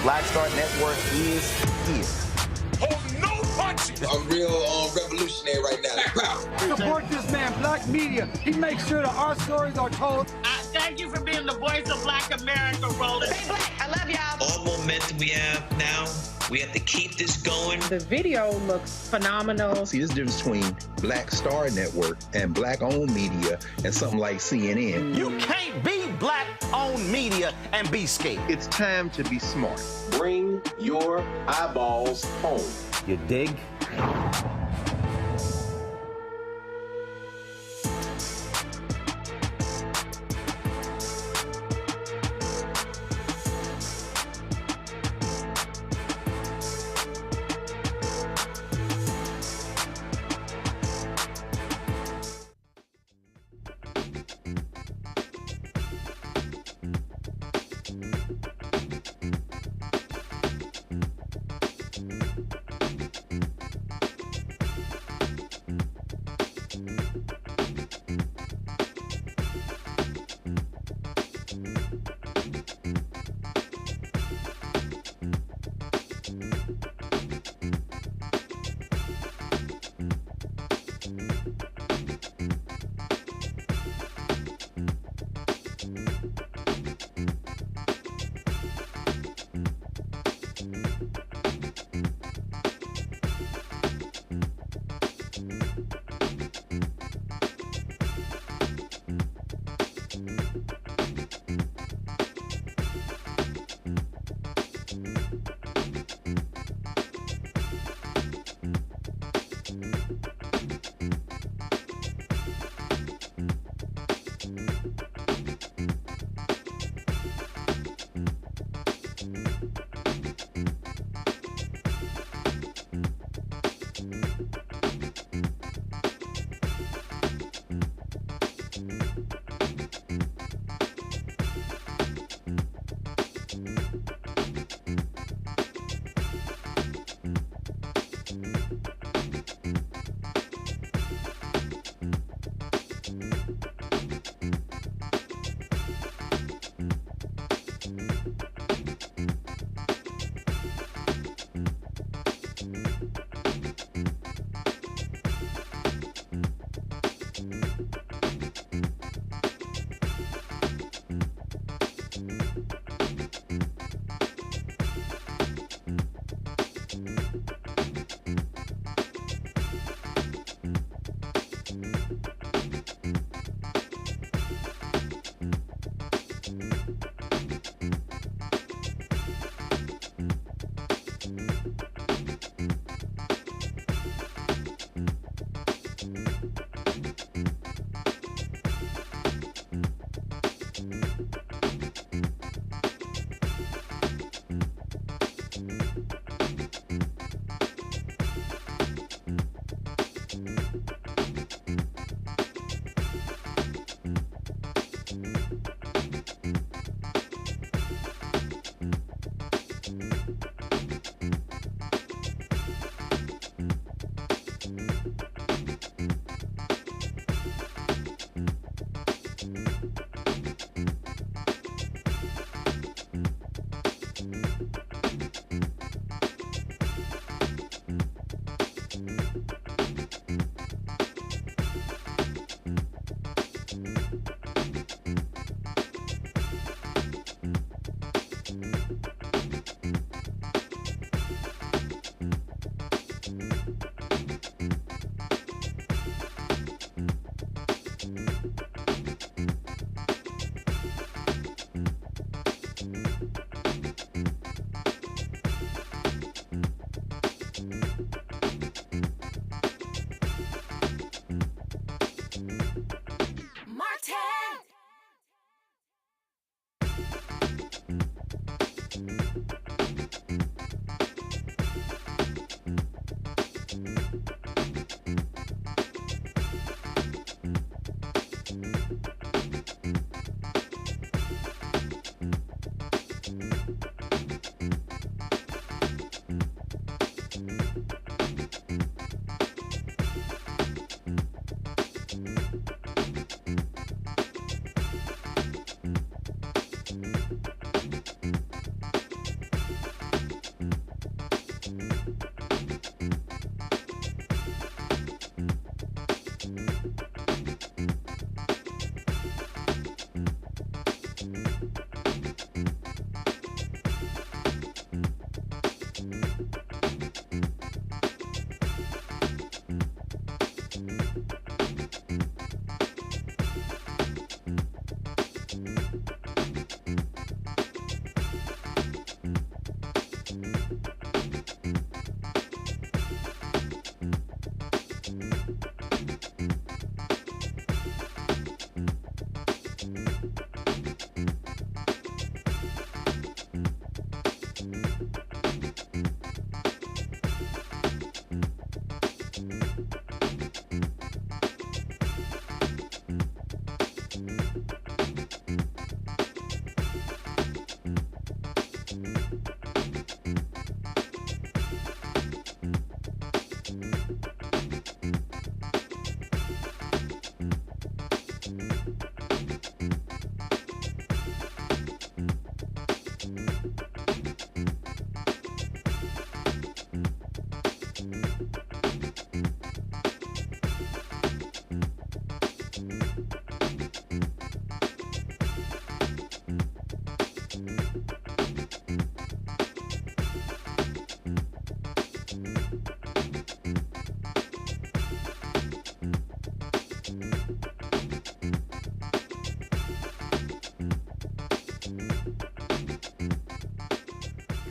Black Star Network is here. Hold no punches. I'm real revolutionary right now. Black power. Support this man, Black media. He makes sure that our stories are told. Thank you for being the voice of Black America, Roland. Stay black. I love y'all. All momentum we have now, we have to keep this going. The video looks phenomenal. See, this difference between Black Star Network and Black-owned media and something like CNN. You can't be Black-owned media and be scared. It's time to be smart. Bring your eyeballs home. You dig?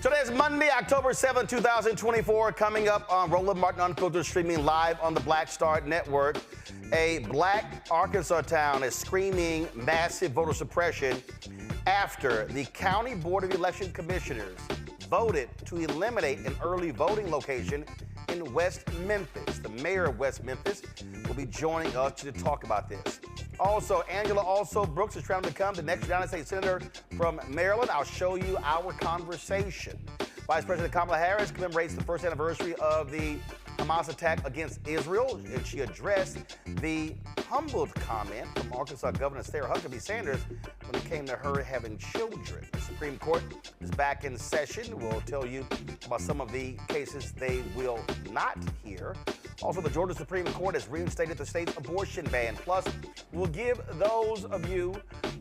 Today is Monday, October 7, 2024. Coming up on Roland Martin Unfiltered, streaming live on the Black Star Network. A black Arkansas town is screaming massive voter suppression after the County Board of Election Commissioners voted to eliminate an early voting location in West Memphis. The mayor of West Memphis will be joining us to talk about this. Also, Angela Alsobrooks is trying to become the next United States Senator from Maryland. I'll show you our conversation. Vice President Kamala Harris commemorates the first anniversary of the Hamas attack against Israel, and she addressed the humbled comment from Arkansas Governor Sarah Huckabee Sanders when it came to her having children. The Supreme Court is back in session. We'll tell you about some of the cases they will not hear. Also, the Georgia Supreme Court has reinstated the state's abortion ban. Plus, we'll give those of you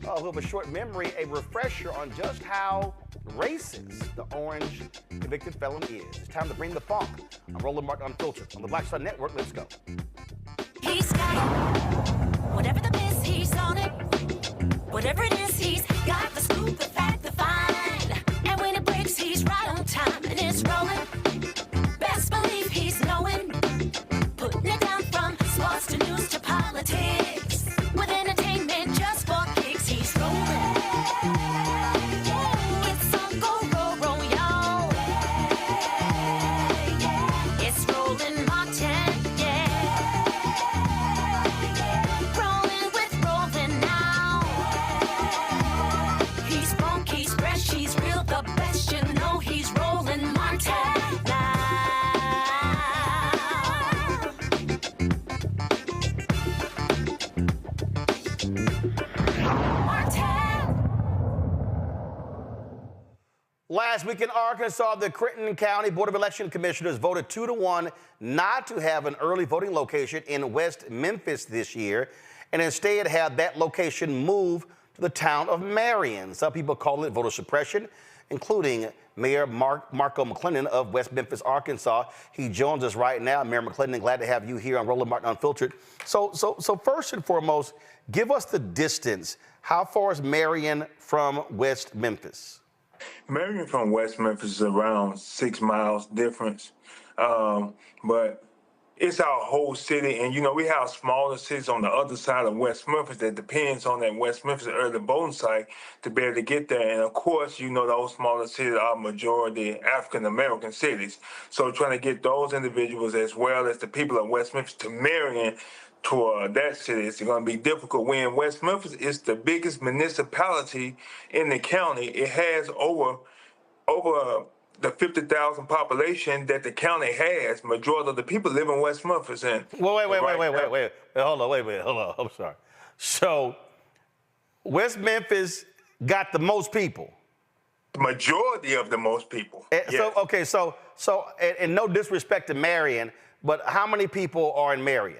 who have a short memory a refresher on just how racist the orange convicted felon is. It's time to bring the funk. I'm Roland Martin Unfiltered on the Black Star Network. Let's go. He's got it. Whatever the miss, he's on it. Whatever it is, he's got the scoop, the fact, the find. And when it breaks, he's right on time and it's rolling. Best believe he's knowing. Putting it down from sports to news to politics. With entertainment just for kicks, he's rolling. It's on go, roll, y'all. It's Roland Martin, yeah. Rolling with Roland now. He's funk, he's fresh, he's real, the best, you know he's Roland Martin now. Last week in Arkansas, the Crittenden County Board of Election Commissioners voted 2-1 not to have an early voting location in West Memphis this year, and instead have that location moved to the town of Marion. Some people call it voter suppression, including Mayor Marco McClendon of West Memphis, Arkansas. He joins us right now. Mayor McClendon, glad to have you here on Roland Martin Unfiltered. So first and foremost, give us the distance. How far is Marion from West Memphis? Marion from West Memphis is around 6 miles difference. But it's our whole city. And, you know, we have smaller cities on the other side of West Memphis that depends on that West Memphis early voting site to be able to get there. And, of course, you know, those smaller cities are majority African-American cities. So trying to get those individuals as well as the people of West Memphis to Marion to that city is going to be difficult. When West Memphis is the biggest municipality in the county, it has over the 50,000 population that the county has. Majority of the people live in West Memphis. And Wait. Hold on. I'm sorry. So West Memphis got the most people. The majority of the most people. Yes. So and no disrespect to Marion, but how many people are in Marion?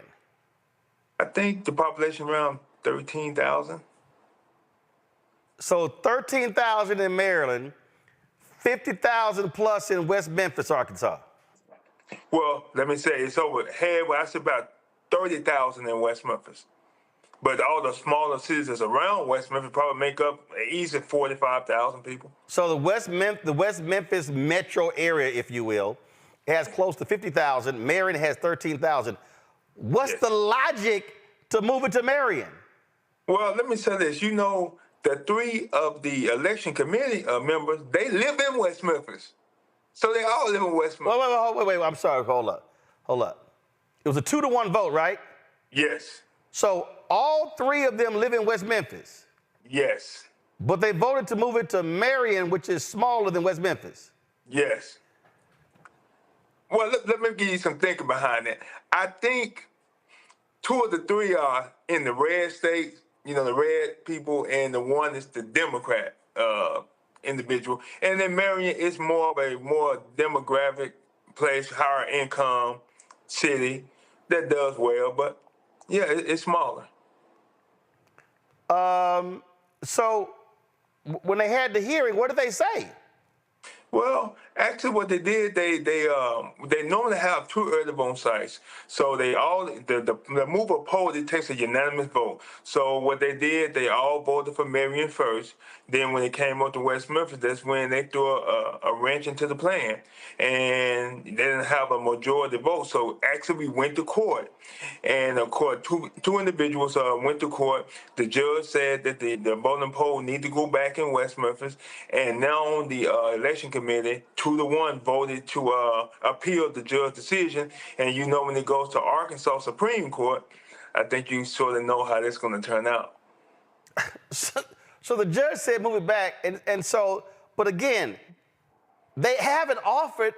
I think the population around 13,000. So 13,000 in Maryland, 50,000 plus in West Memphis, Arkansas. Well, let me say it's over half. I say about 30,000 in West Memphis. But all the smaller cities that's around West Memphis probably make up an easy 45,000 people. So the West Memphis metro area, if you will, has close to 50,000. Marion has 13,000. What's the logic to move it to Marion? Well, let me say this. You know, the 3 of the election committee members, they live in West Memphis. So they all live in West Memphis. Wait. I'm sorry. Hold up. It was a 2-1 vote, right? Yes. So all 3 of them live in West Memphis? Yes. But they voted to move it to Marion, which is smaller than West Memphis? Yes. Well, let me give you some thinking behind that. I think 2 of the 3 are in the red states, you know, the red people, and the one is the Democrat individual. And then Marion is more of a more demographic place, higher income city that does well, but yeah, it's smaller. So when they had the hearing, what did they say? Well, actually, what they did, they normally have 2 early voting sites. So they all the move of poll, it takes a unanimous vote. So what they did, they all voted for Marion first. Then when it came up to West Memphis, that's when they threw a wrench into the plan, and they didn't have a majority vote. So actually, we went to court, and of course, two individuals went to court. The judge said that the voting poll need to go back in West Memphis, and now the election committee 2-1 voted to appeal the judge's decision. And you know, when it goes to Arkansas Supreme Court, I think you sort of know how that's going to turn out. So the judge said move it back, and so, but again, they haven't offered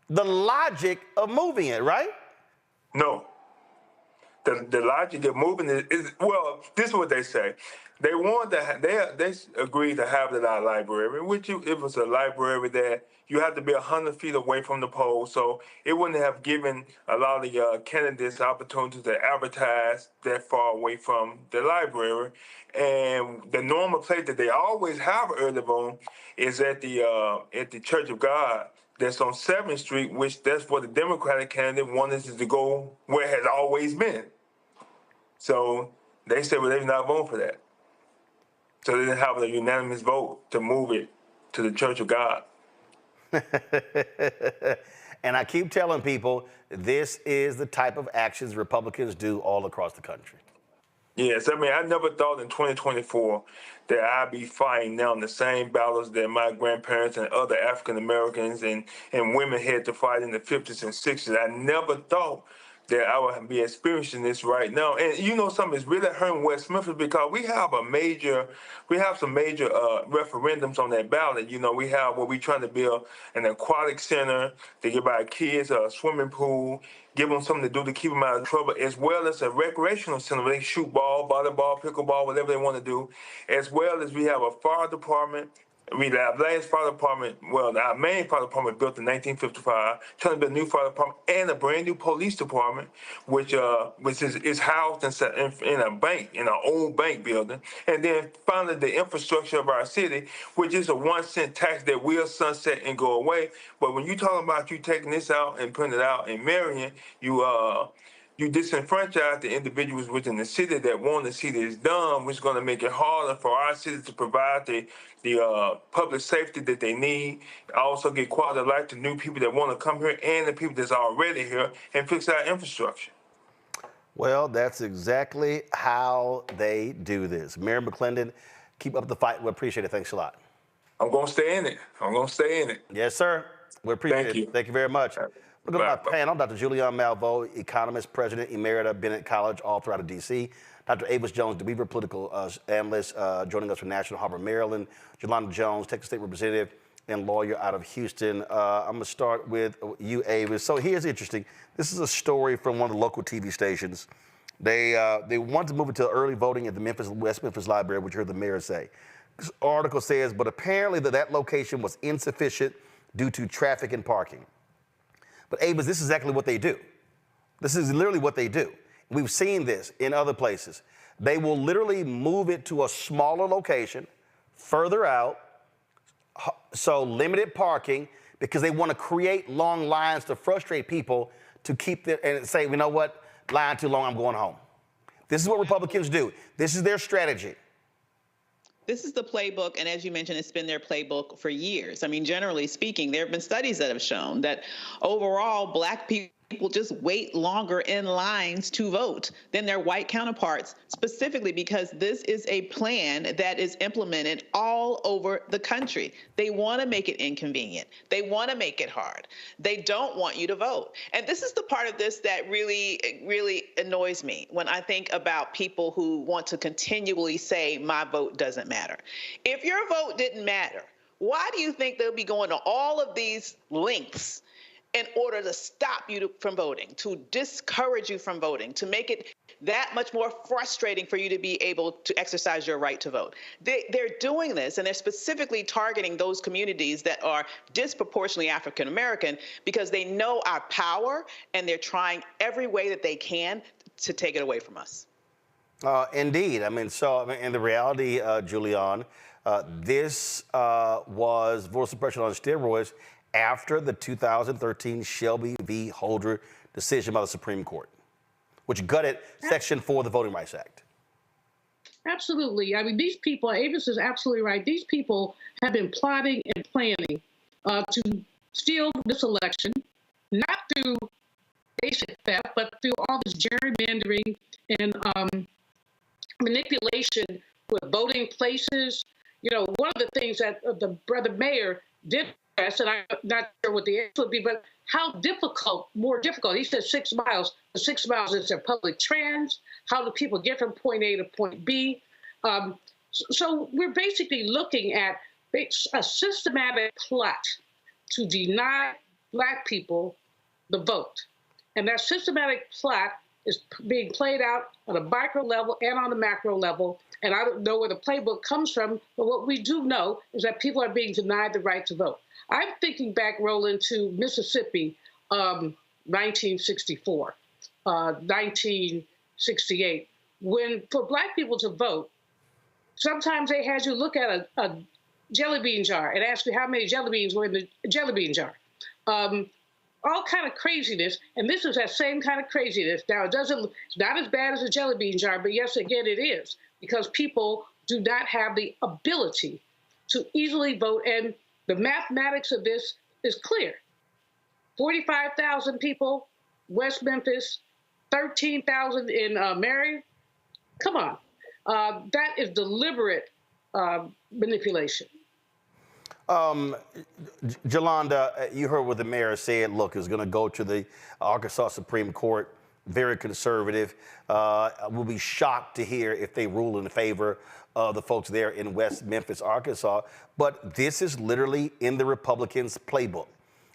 the logic of moving it, right? No. The logic of moving it is, well, this is what they say. They want to, they agreed to have it at our library, which it was a library that you have to be 100 feet away from the poll, so it wouldn't have given a lot of the candidates opportunity to advertise that far away from the library. And the normal place that they always have early voting is at the Church of God that's on 7th Street, which that's where the Democratic candidate wanted to go, where it has always been. So they said, well, they're not voting for that. So they didn't have a unanimous vote to move it to the Church of God. And I keep telling people, this is the type of actions Republicans do all across the country. Yes, I mean, I never thought in 2024 that I'd be fighting now the same battles that my grandparents and other African Americans and women had to fight in the 50s and 60s. I never thought that I would be experiencing this right now. And you know something, it's really hurting West Memphis because we have some major referendums on that ballot. You know, we have what we're trying to build an aquatic center to give our kids a swimming pool, give them something to do to keep them out of trouble, as well as a recreational center where they shoot ball, volleyball, pickleball, whatever they want to do, as well as we have a fire department. Our last fire department, well, our main fire department built in 1955, trying to build a new fire department and a brand new police department, which is housed in a bank, in an old bank building. And then finally, the infrastructure of our city, which is a 1-cent tax that will sunset and go away. But when you talk about you taking this out and putting it out in Marion, you disenfranchise the individuals within the city that want to see this done, which is going to make it harder for our city to provide the public safety that they need. Also get quality of life to new people that want to come here and the people that's already here and fix our infrastructure. Well, that's exactly how they do this. Mayor McClendon, keep up the fight. We appreciate it. Thanks a lot. I'm going to stay in it. Yes, sir. We appreciate Thank you. it. Thank you very much. We're going to my panel, Dr. Julianne Malveaux, economist, president, emerita, Bennett College, all throughout of D.C. Dr. Avis Jones, the Weaver political analyst, joining us from National Harbor, Maryland. Jolanda Jones, Texas State representative and lawyer out of Houston. I'm going to start with you, Avis. So here's interesting. This is a story from one of the local TV stations. They want to move it to early voting at the West Memphis Library, which you heard the mayor say. This article says, but apparently that location was insufficient due to traffic and parking. But Avis, this is exactly what they do. This is literally what they do. We've seen this in other places. They will literally move it to a smaller location, further out, so limited parking, because they want to create long lines to frustrate people to keep their, and say, you know what, line too long, I'm going home. This is what Republicans do. This is their strategy. This is the playbook, and as you mentioned, it's been their playbook for years. I mean, generally speaking, there have been studies that have shown that overall, Black people just wait longer in lines to vote than their white counterparts, specifically because this is a plan that is implemented all over the country. They want to make it inconvenient. They want to make it hard. They don't want you to vote. And this is the part of this that really annoys me when I think about people who want to continually say, my vote doesn't matter. If your vote didn't matter, why do you think they'll be going to all of these lengths in order to stop you from voting, to discourage you from voting, to make it that much more frustrating for you to be able to exercise your right to vote. They're doing this, and they're specifically targeting those communities that are disproportionately African American because they know our power, and they're trying every way that they can to take it away from us. Indeed. I mean, in the reality, Julian, this was voter suppression on steroids after the 2013 Shelby v. Holder decision by the Supreme Court, which gutted Section 4 of the Voting Rights Act. Absolutely. I mean, these people, Avis is absolutely right. These people have been plotting and planning to steal this election, not through basic theft, but through all this gerrymandering and manipulation with voting places. You know, one of the things that the brother mayor did address, and I'm not sure what the answer would be, but how difficult, more difficult. He said 6 miles. The 6 miles is their public trans. How do people get from point A to point B? So we're basically looking at a systematic plot to deny Black people the vote. And that systematic plot is being played out on a micro level and on a macro level. And I don't know where the playbook comes from, but what we do know is that people are being denied the right to vote. I'm thinking back, Roland, to Mississippi, 1964, 1968, when for Black people to vote, sometimes they had you look at a jelly bean jar and ask you how many jelly beans were in the jelly bean jar. All kind of craziness, and this is that same kind of craziness. Now, it's not as bad as a jelly bean jar, but yes, again, it is, because people do not have the ability to easily vote, and the mathematics of this is clear. 45,000 people, West Memphis, 13,000 in Marion. Come on. That is deliberate manipulation. Jolanda, you heard what the mayor said. Look, it's going to go to the Arkansas Supreme Court, very conservative. We'll be shocked to hear if they rule in favor of the folks there in West Memphis, Arkansas. But this is literally in the Republicans' playbook.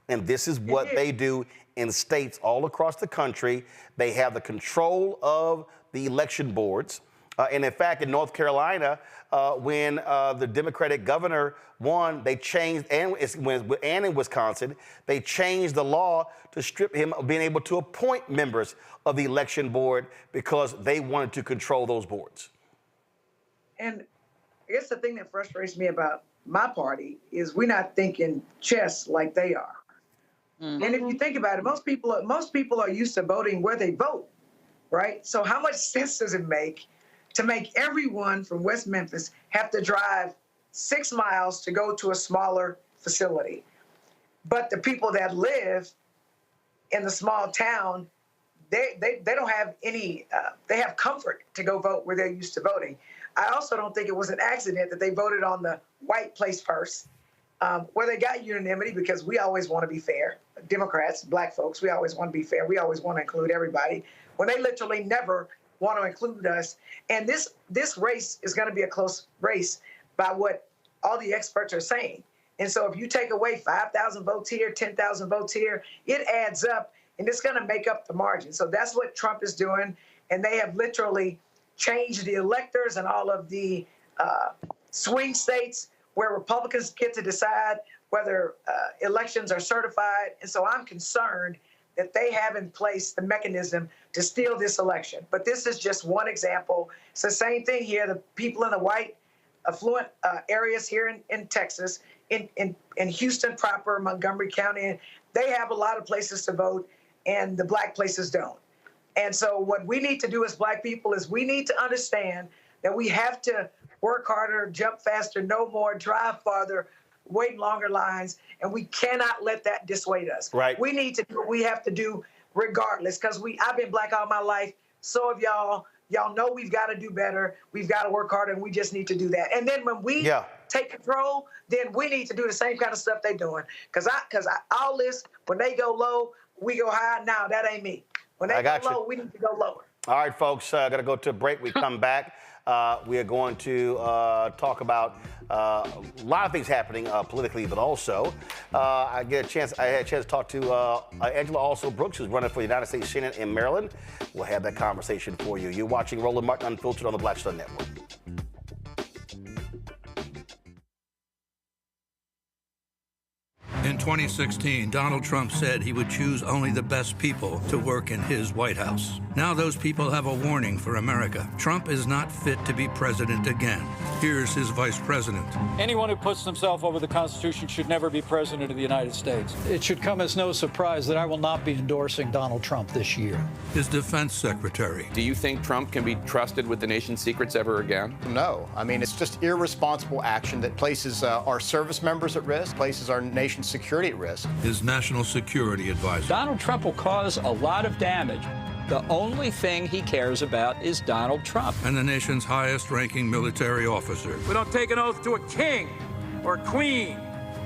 And this is what they do in states all across the country. They have the control of the election boards. And in fact, in North Carolina, when the Democratic governor won, they changed, and in Wisconsin, they changed the law to strip him of being able to appoint members of the election board because they wanted to control those boards. And I guess the thing that frustrates me about my party is we're not thinking chess like they are. Mm-hmm. And if you think about it, most people are used to voting where they vote, right? So how much sense does it make to make everyone from West Memphis have to drive 6 miles to go to a smaller facility? But the people that live in the small town, they don't have any, they have comfort to go vote where they're used to voting. I also don't think it was an accident that they voted on the white place first, where they got unanimity, because we always want to be fair. Democrats, Black folks, we always want to be fair. We always want to include everybody, when they literally never want to include us. And this race is going to be a close race by what all the experts are saying. And so if you take away 5,000 votes here, 10,000 votes here, it adds up, and it's going to make up the margin. So that's what Trump is doing. And they have literally changed the electors and all of the swing states where Republicans get to decide whether elections are certified. And so I'm concerned that they have in place the mechanism to steal this election. But this is just one example. It's the same thing here. The people in the white affluent areas here in Texas, in Houston proper, Montgomery County, they have a lot of places to vote, and the Black places don't. And so what we need to do as Black people is we need to understand that we have to work harder, jump faster, know more, drive farther, wait in longer lines, and we cannot let that dissuade us. Right. We need to do what we have to do regardless, because I've been Black all my life. So have y'all. Y'all know we've got to do better. We've got to work harder, and we just need to do that. And then when we take control, then we need to do the same kind of stuff they're doing. Because all this, when they go low, we go high. Now, that ain't me. When they go low, we need to go lower. All right, folks, got to go to a break. We come back. We are going to talk about A lot of things happening politically, but also I had a chance to talk to Angela Alsobrooks, who's running for the United States Senate in Maryland. We'll have that conversation for you. You're watching Roland Martin Unfiltered on the Black Star Network. In 2016, Donald Trump said he would choose only the best people to work in his White House. Now those people have a warning for America. Trump is not fit to be president again. Here's his vice president. Anyone who puts themselves over the Constitution should never be president of the United States. It should come as no surprise that I will not be endorsing Donald Trump this year. His defense secretary. Do you think Trump can be trusted with the nation's secrets ever again? No. I mean, it's just irresponsible action that places our service members at risk, places our nation's security at risk. His national security advisor. Donald Trump will cause a lot of damage. The only thing he cares about is Donald Trump. And the nation's highest-ranking military officer. We don't take an oath to a king or a queen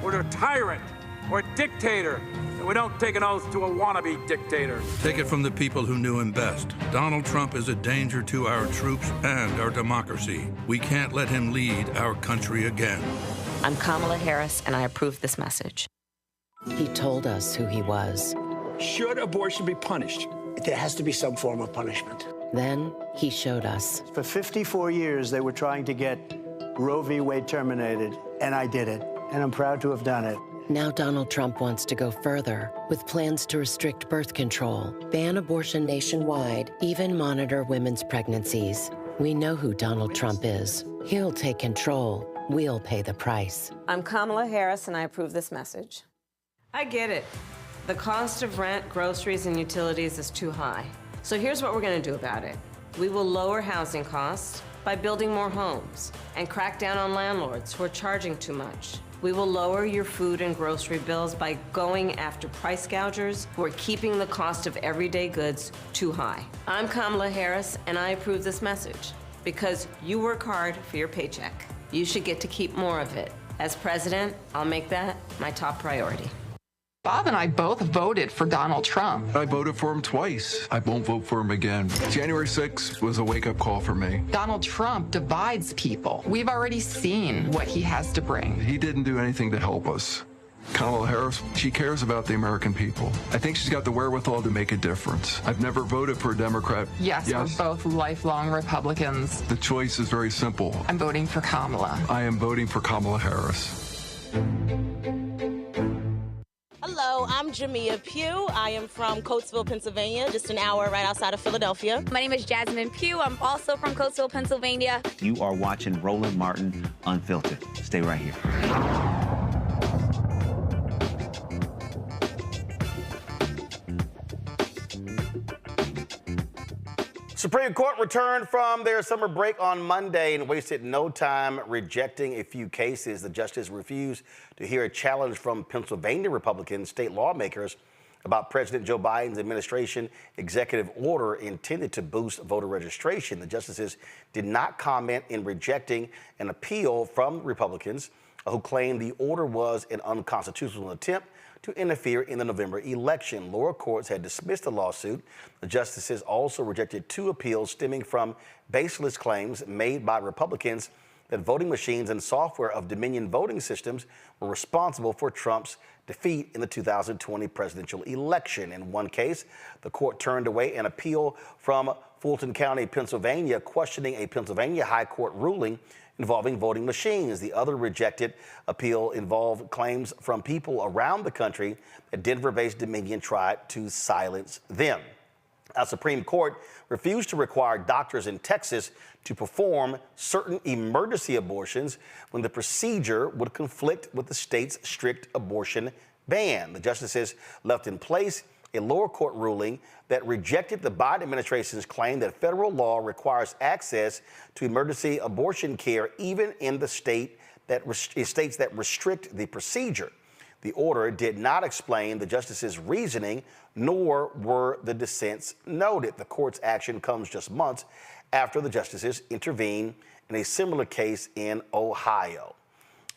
or to a tyrant or a dictator. And we don't take an oath to a wannabe dictator. Take it from the people who knew him best. Donald Trump is a danger to our troops and our democracy. We can't let him lead our country again. I'm Kamala Harris, and I approve this message. He told us who he was. Should abortion be punished? There has to be some form of punishment. Then he showed us. For 54 years, they were trying to get Roe v. Wade terminated, and I did it, and I'm proud to have done it. Now Donald Trump wants to go further with plans to restrict birth control, ban abortion nationwide, even monitor women's pregnancies. We know who Donald Trump is. He'll take control. We'll pay the price. I'm Kamala Harris, and I approve this message. I get it. The cost of rent, groceries, and utilities is too high. So here's what we're going to do about it. We will lower housing costs by building more homes and crack down on landlords who are charging too much. We will lower your food and grocery bills by going after price gougers who are keeping the cost of everyday goods too high. I'm Kamala Harris, and I approve this message because you work hard for your paycheck. You should get to keep more of it. As president, I'll make that my top priority. Bob and I both voted for Donald Trump. I voted for him twice. I won't vote for him again. January 6th was a wake-up call for me. Donald Trump divides people. We've already seen what he has to bring. He didn't do anything to help us. Kamala Harris, she cares about the American people. I think she's got the wherewithal to make a difference. I've never voted for a Democrat. Yes, we're both lifelong Republicans. The choice is very simple. I'm voting for Kamala. I am voting for Kamala Harris. Hello, I'm Jamia Pugh. I am from Coatesville, Pennsylvania, just an hour right outside of Philadelphia. My name is Jasmine Pugh. I'm also from Coatesville, Pennsylvania. You are watching Roland Martin Unfiltered. Stay right here. Supreme Court returned from their summer break on Monday and wasted no time rejecting a few cases. The justice refused to hear a challenge from Pennsylvania Republican state lawmakers about President Joe Biden's administration executive order intended to boost voter registration. The justices did not comment in rejecting an appeal from Republicans who claimed the order was an unconstitutional attempt to interfere in the November election. Lower courts had dismissed the lawsuit. The justices also rejected two appeals stemming from baseless claims made by Republicans that voting machines and software of Dominion voting systems were responsible for Trump's defeat in the 2020 presidential election. In one case, the court turned away an appeal from Fulton County, Pennsylvania, questioning a Pennsylvania High Court ruling involving voting machines. The other rejected appeal involved claims from people around the country that Denver-based Dominion tried to silence them. A Supreme Court refused to require doctors in Texas to perform certain emergency abortions when the procedure would conflict with the state's strict abortion ban. The justices left in place a lower court ruling that rejected the Biden administration's claim that federal law requires access to emergency abortion care even in the states that restrict the procedure. The order did not explain the justices' reasoning, nor were the dissents noted. The court's action comes just months after the justices intervened in a similar case in Ohio.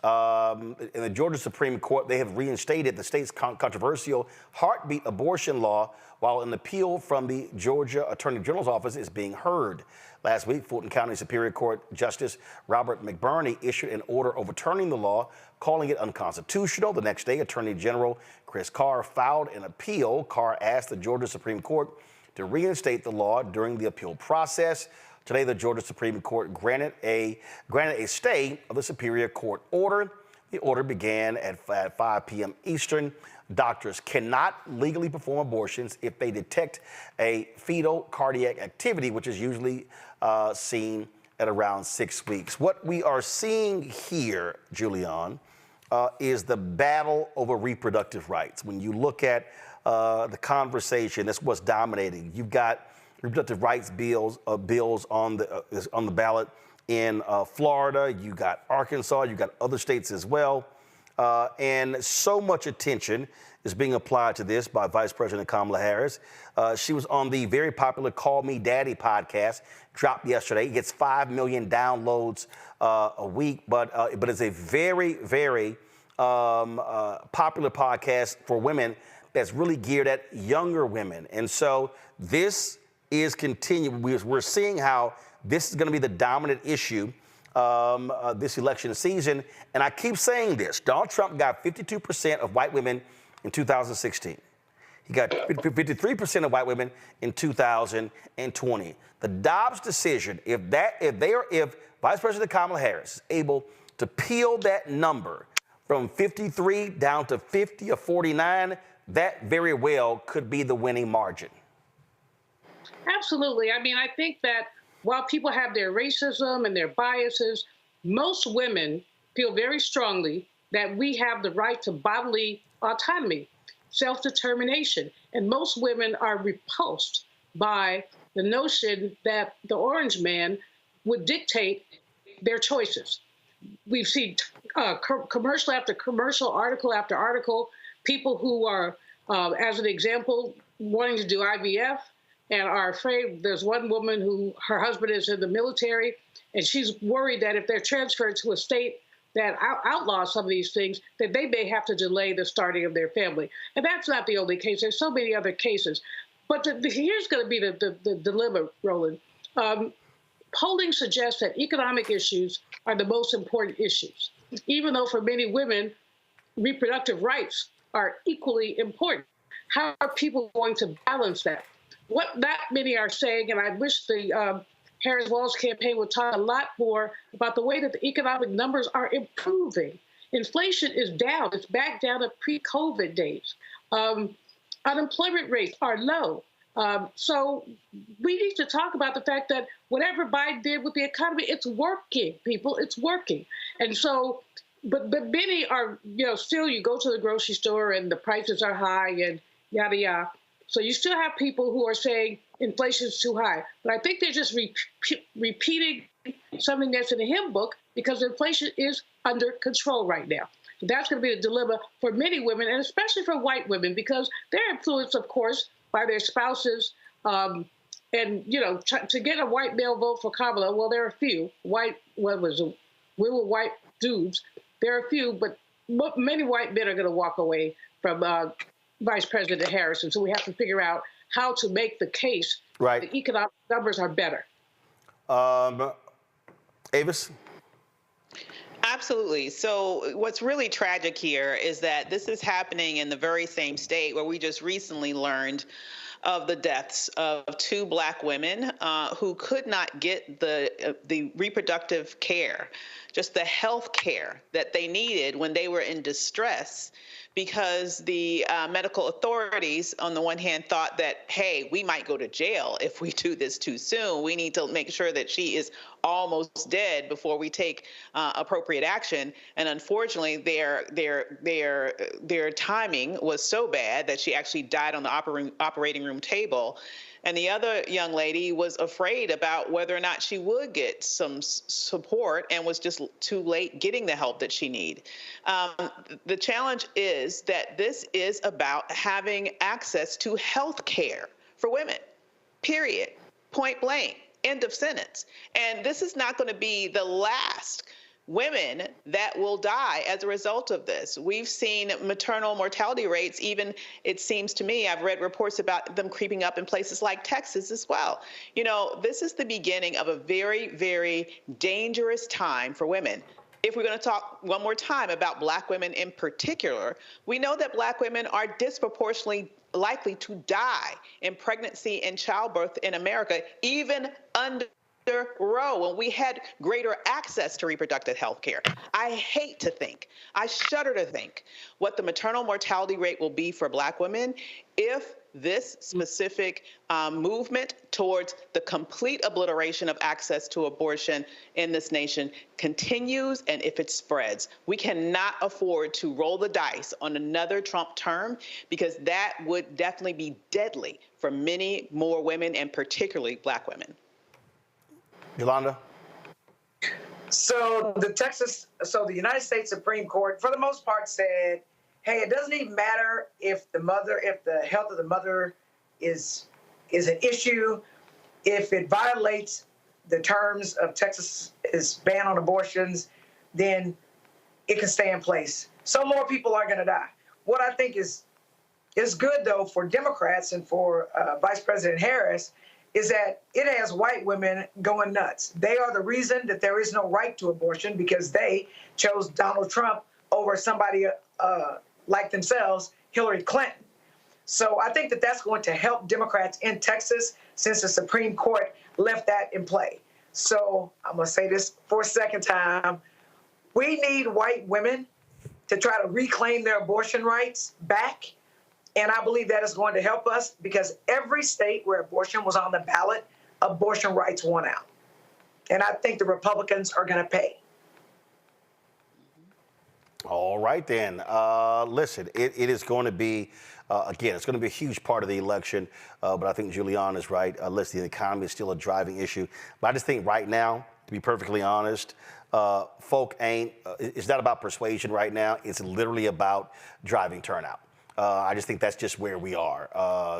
In the Georgia Supreme Court, they have reinstated the state's controversial heartbeat abortion law, while an appeal from the Georgia Attorney General's office is being heard. Last week, Fulton County Superior Court Justice Robert McBurney issued an order overturning the law, calling it unconstitutional. The next day, Attorney General Chris Carr filed an appeal. Carr asked the Georgia Supreme Court to reinstate the law during the appeal process. Today, the Georgia Supreme Court granted a stay of the Superior Court order. The order began at 5 p.m. Eastern. Doctors cannot legally perform abortions if they detect a fetal cardiac activity, which is usually seen at around 6 weeks. What we are seeing here, Julian, is the battle over reproductive rights. When you look at the conversation, that's what's dominating. You've got reproductive rights bills on the ballot in Florida. You got Arkansas. You got other states as well. And so much attention is being applied to this by Vice President Kamala Harris. She was on the very popular Call Me Daddy podcast, dropped yesterday. It gets 5 million downloads a week, but it's a very, very popular podcast for women that's really geared at younger women. And so this is continuing. We're seeing how this is going to be the dominant issue this election season. And I keep saying this. Donald Trump got 52% of white women in 2016. He got 53% of white women in 2020. The Dobbs decision, if Vice President Kamala Harris is able to peel that number from 53 down to 50 or 49, that very well could be the winning margin. Absolutely. I mean, I think that while people have their racism and their biases, most women feel very strongly that we have the right to bodily autonomy, self-determination. And most women are repulsed by the notion that the orange man would dictate their choices. We've seen commercial after commercial, article after article, people who are, as an example, wanting to do IVF and are afraid. There's one woman who her husband is in the military, and she's worried that if they're transferred to a state that outlaws some of these things, that they may have to delay the starting of their family. And that's not the only case. There's so many other cases. But here's going to be the dilemma, Roland. Polling suggests that economic issues are the most important issues, even though for many women, reproductive rights are equally important. How are people going to balance that? What that many are saying, and I wish the Harris-Walz campaign would talk a lot more about the way that the economic numbers are improving. Inflation is down. It's back down to pre-COVID days. Unemployment rates are low. So we need to talk about the fact that whatever Biden did with the economy, it's working, people. It's working. And so, but many are, still you go to the grocery store and the prices are high and yada, yada. So you still have people who are saying inflation is too high. But I think they're just repeating something that's in the hymn book because inflation is under control right now. So that's going to be the dilemma for many women, and especially for white women, because they're influenced, of course, by their spouses. And, to get a white male vote for Kamala, well, there are a few. We were white dudes. There are a few, but many white men are going to walk away from Vice President Harris. And so we have to figure out how to make the case that the economic numbers are better. Avis? Absolutely. So what's really tragic here is that this is happening in the very same state where we just recently learned of the deaths of 2 Black women who could not get the reproductive care, just the health care that they needed when they were in distress, because the medical authorities, on the one hand, thought that, hey, we might go to jail if we do this too soon. We need to make sure that she is almost dead before we take appropriate action. And unfortunately, their timing was so bad that she actually died on the operating room table. And the other young lady was afraid about whether or not she would get some support and was just too late getting the help that she needed. The challenge is that this is about having access to health care for women, period, point blank, end of sentence. And this is not going to be the last women that will die as a result of this. We've seen maternal mortality rates, even, it seems to me, I've read reports about them creeping up in places like Texas as well. You know, this is the beginning of a very, very dangerous time for women. If we're going to talk one more time about Black women in particular, we know that Black women are disproportionately likely to die in pregnancy and childbirth in America, even under Roe, when we had greater access to reproductive health care. I hate to think, I shudder to think what the maternal mortality rate will be for Black women if this specific movement towards the complete obliteration of access to abortion in this nation continues and if it spreads. We cannot afford to roll the dice on another Trump term, because that would definitely be deadly for many more women, and particularly Black women. Yolanda? So the United States Supreme Court, for the most part, said, hey, it doesn't even matter if the health of the mother is an issue, if it violates the terms of Texas's ban on abortions, then it can stay in place. So more people are going to die. What I think is good, though, for Democrats and for Vice President Harris is that it has white women going nuts. They are the reason that there is no right to abortion, because they chose Donald Trump over somebody like themselves, Hillary Clinton. So I think that that's going to help Democrats in Texas, since the Supreme Court left that in play. So I'm going to say this for a second time. We need white women to try to reclaim their abortion rights back. And I believe that is going to help us, because every state where abortion was on the ballot, abortion rights won out. And I think the Republicans are going to pay. All right, then. Listen, it is going to be, again, it's going to be a huge part of the election. But I think Julianne is right. Listen, the economy is still a driving issue. But I just think right now, to be perfectly honest, folk it's not about persuasion right now. It's literally about driving turnout. I just think that's just where we are.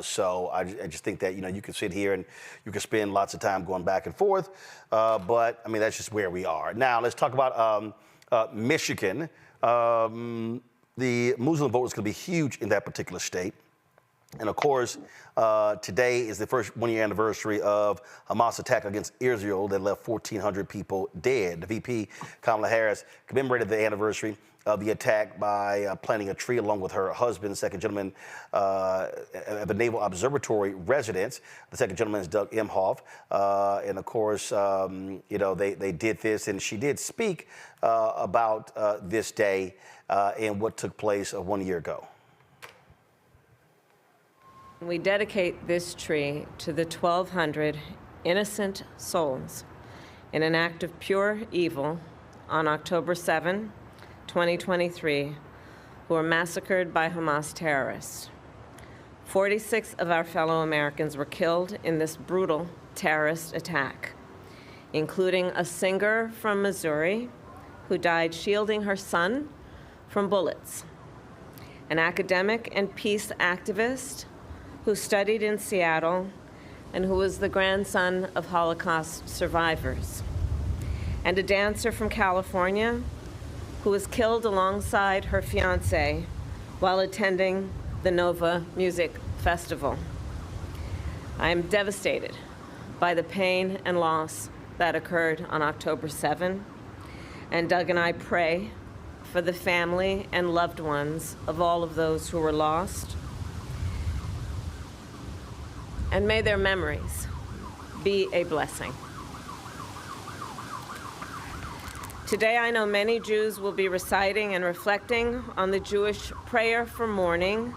So I just think that, you can sit here and you can spend lots of time going back and forth. But, I mean, that's just where we are. Now, let's talk about Michigan. The Muslim vote is going to be huge in that particular state. And, of course, today is the first one-year anniversary of Hamas attack against Israel that left 1,400 people dead. The VP, Kamala Harris, commemorated the anniversary of the attack by planting a tree along with her husband, second gentleman, at the Naval Observatory residence. The second gentleman is Doug Emhoff. And of course, they did this, and she did speak about this day and what took place 1 year ago. We dedicate this tree to the 1,200 innocent souls in an act of pure evil on October 7, 2023, who were massacred by Hamas terrorists. 46 of our fellow Americans were killed in this brutal terrorist attack, including a singer from Missouri who died shielding her son from bullets, an academic and peace activist who studied in Seattle and who was the grandson of Holocaust survivors, and a dancer from California who was killed alongside her fiancé while attending the Nova Music Festival. I am devastated by the pain and loss that occurred on October 7, and Doug and I pray for the family and loved ones of all of those who were lost. And may their memories be a blessing. Today, I know many Jews will be reciting and reflecting on the Jewish prayer for mourning,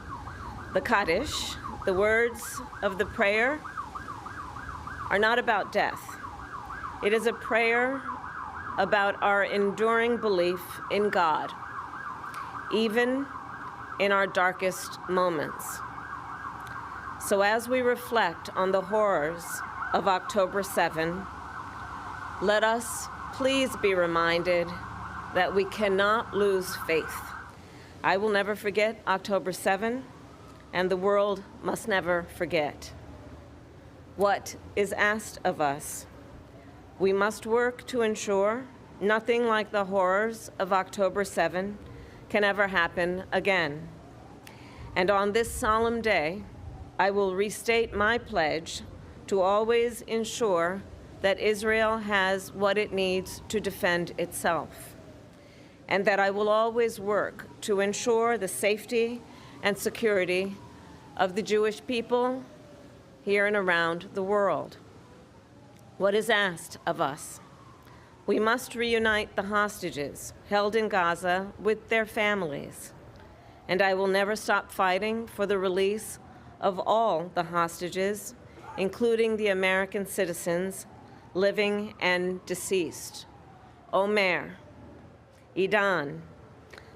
the Kaddish. The words of the prayer are not about death. It is a prayer about our enduring belief in God, even in our darkest moments. So as we reflect on the horrors of October 7, let us please be reminded that we cannot lose faith. I will never forget October 7, and the world must never forget. What is asked of us? We must work to ensure Nothing like the horrors of October 7 can ever happen again. And on this solemn day, I will restate my pledge to always ensure that Israel has what it needs to defend itself, and that I will always work to ensure the safety and security of the Jewish people here and around the world. What is asked of us? We must reunite the hostages held in Gaza with their families, and I will never stop fighting for the release of all the hostages, including the American citizens, living and deceased. Omer, Idan,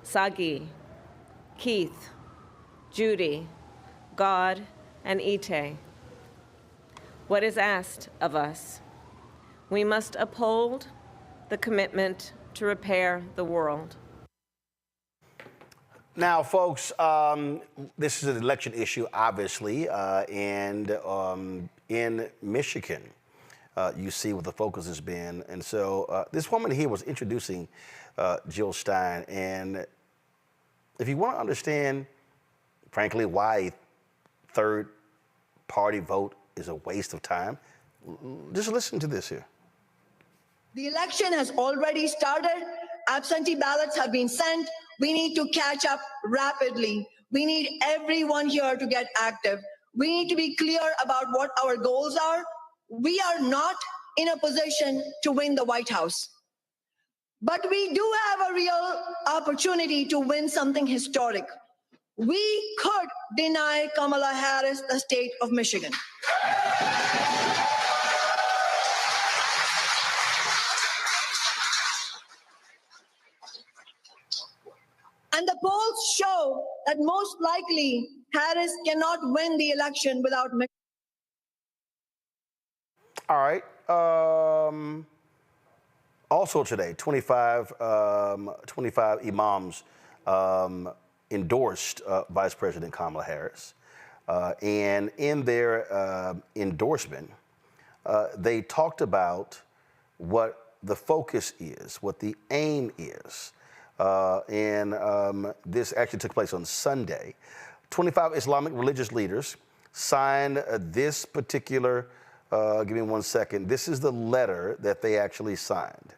Sagi, Keith, Judy, God, and Ite. What is asked of us? We must uphold the commitment to repair the world. Now, folks, this is an election issue, obviously, and in Michigan, you see what the focus has been. And so this woman here was introducing Jill Stein. And if you want to understand, frankly, why third-party vote is a waste of time, just listen to this here. The election has already started. Absentee ballots have been sent. We need to catch up rapidly. We need everyone here to get active. We need to be clear about what our goals are. We are not in a position to win the White House, but we do have a real opportunity to win something historic. We could deny Kamala Harris the state of Michigan. And the polls show that most likely Harris cannot win the election without Michigan. All right. Also today, 25 imams endorsed Vice President Kamala Harris. And in their endorsement, they talked about what the focus is, what the aim is. And this actually took place on Sunday. 25 Islamic religious leaders signed this particular, give me 1 second. This is the letter that they actually signed.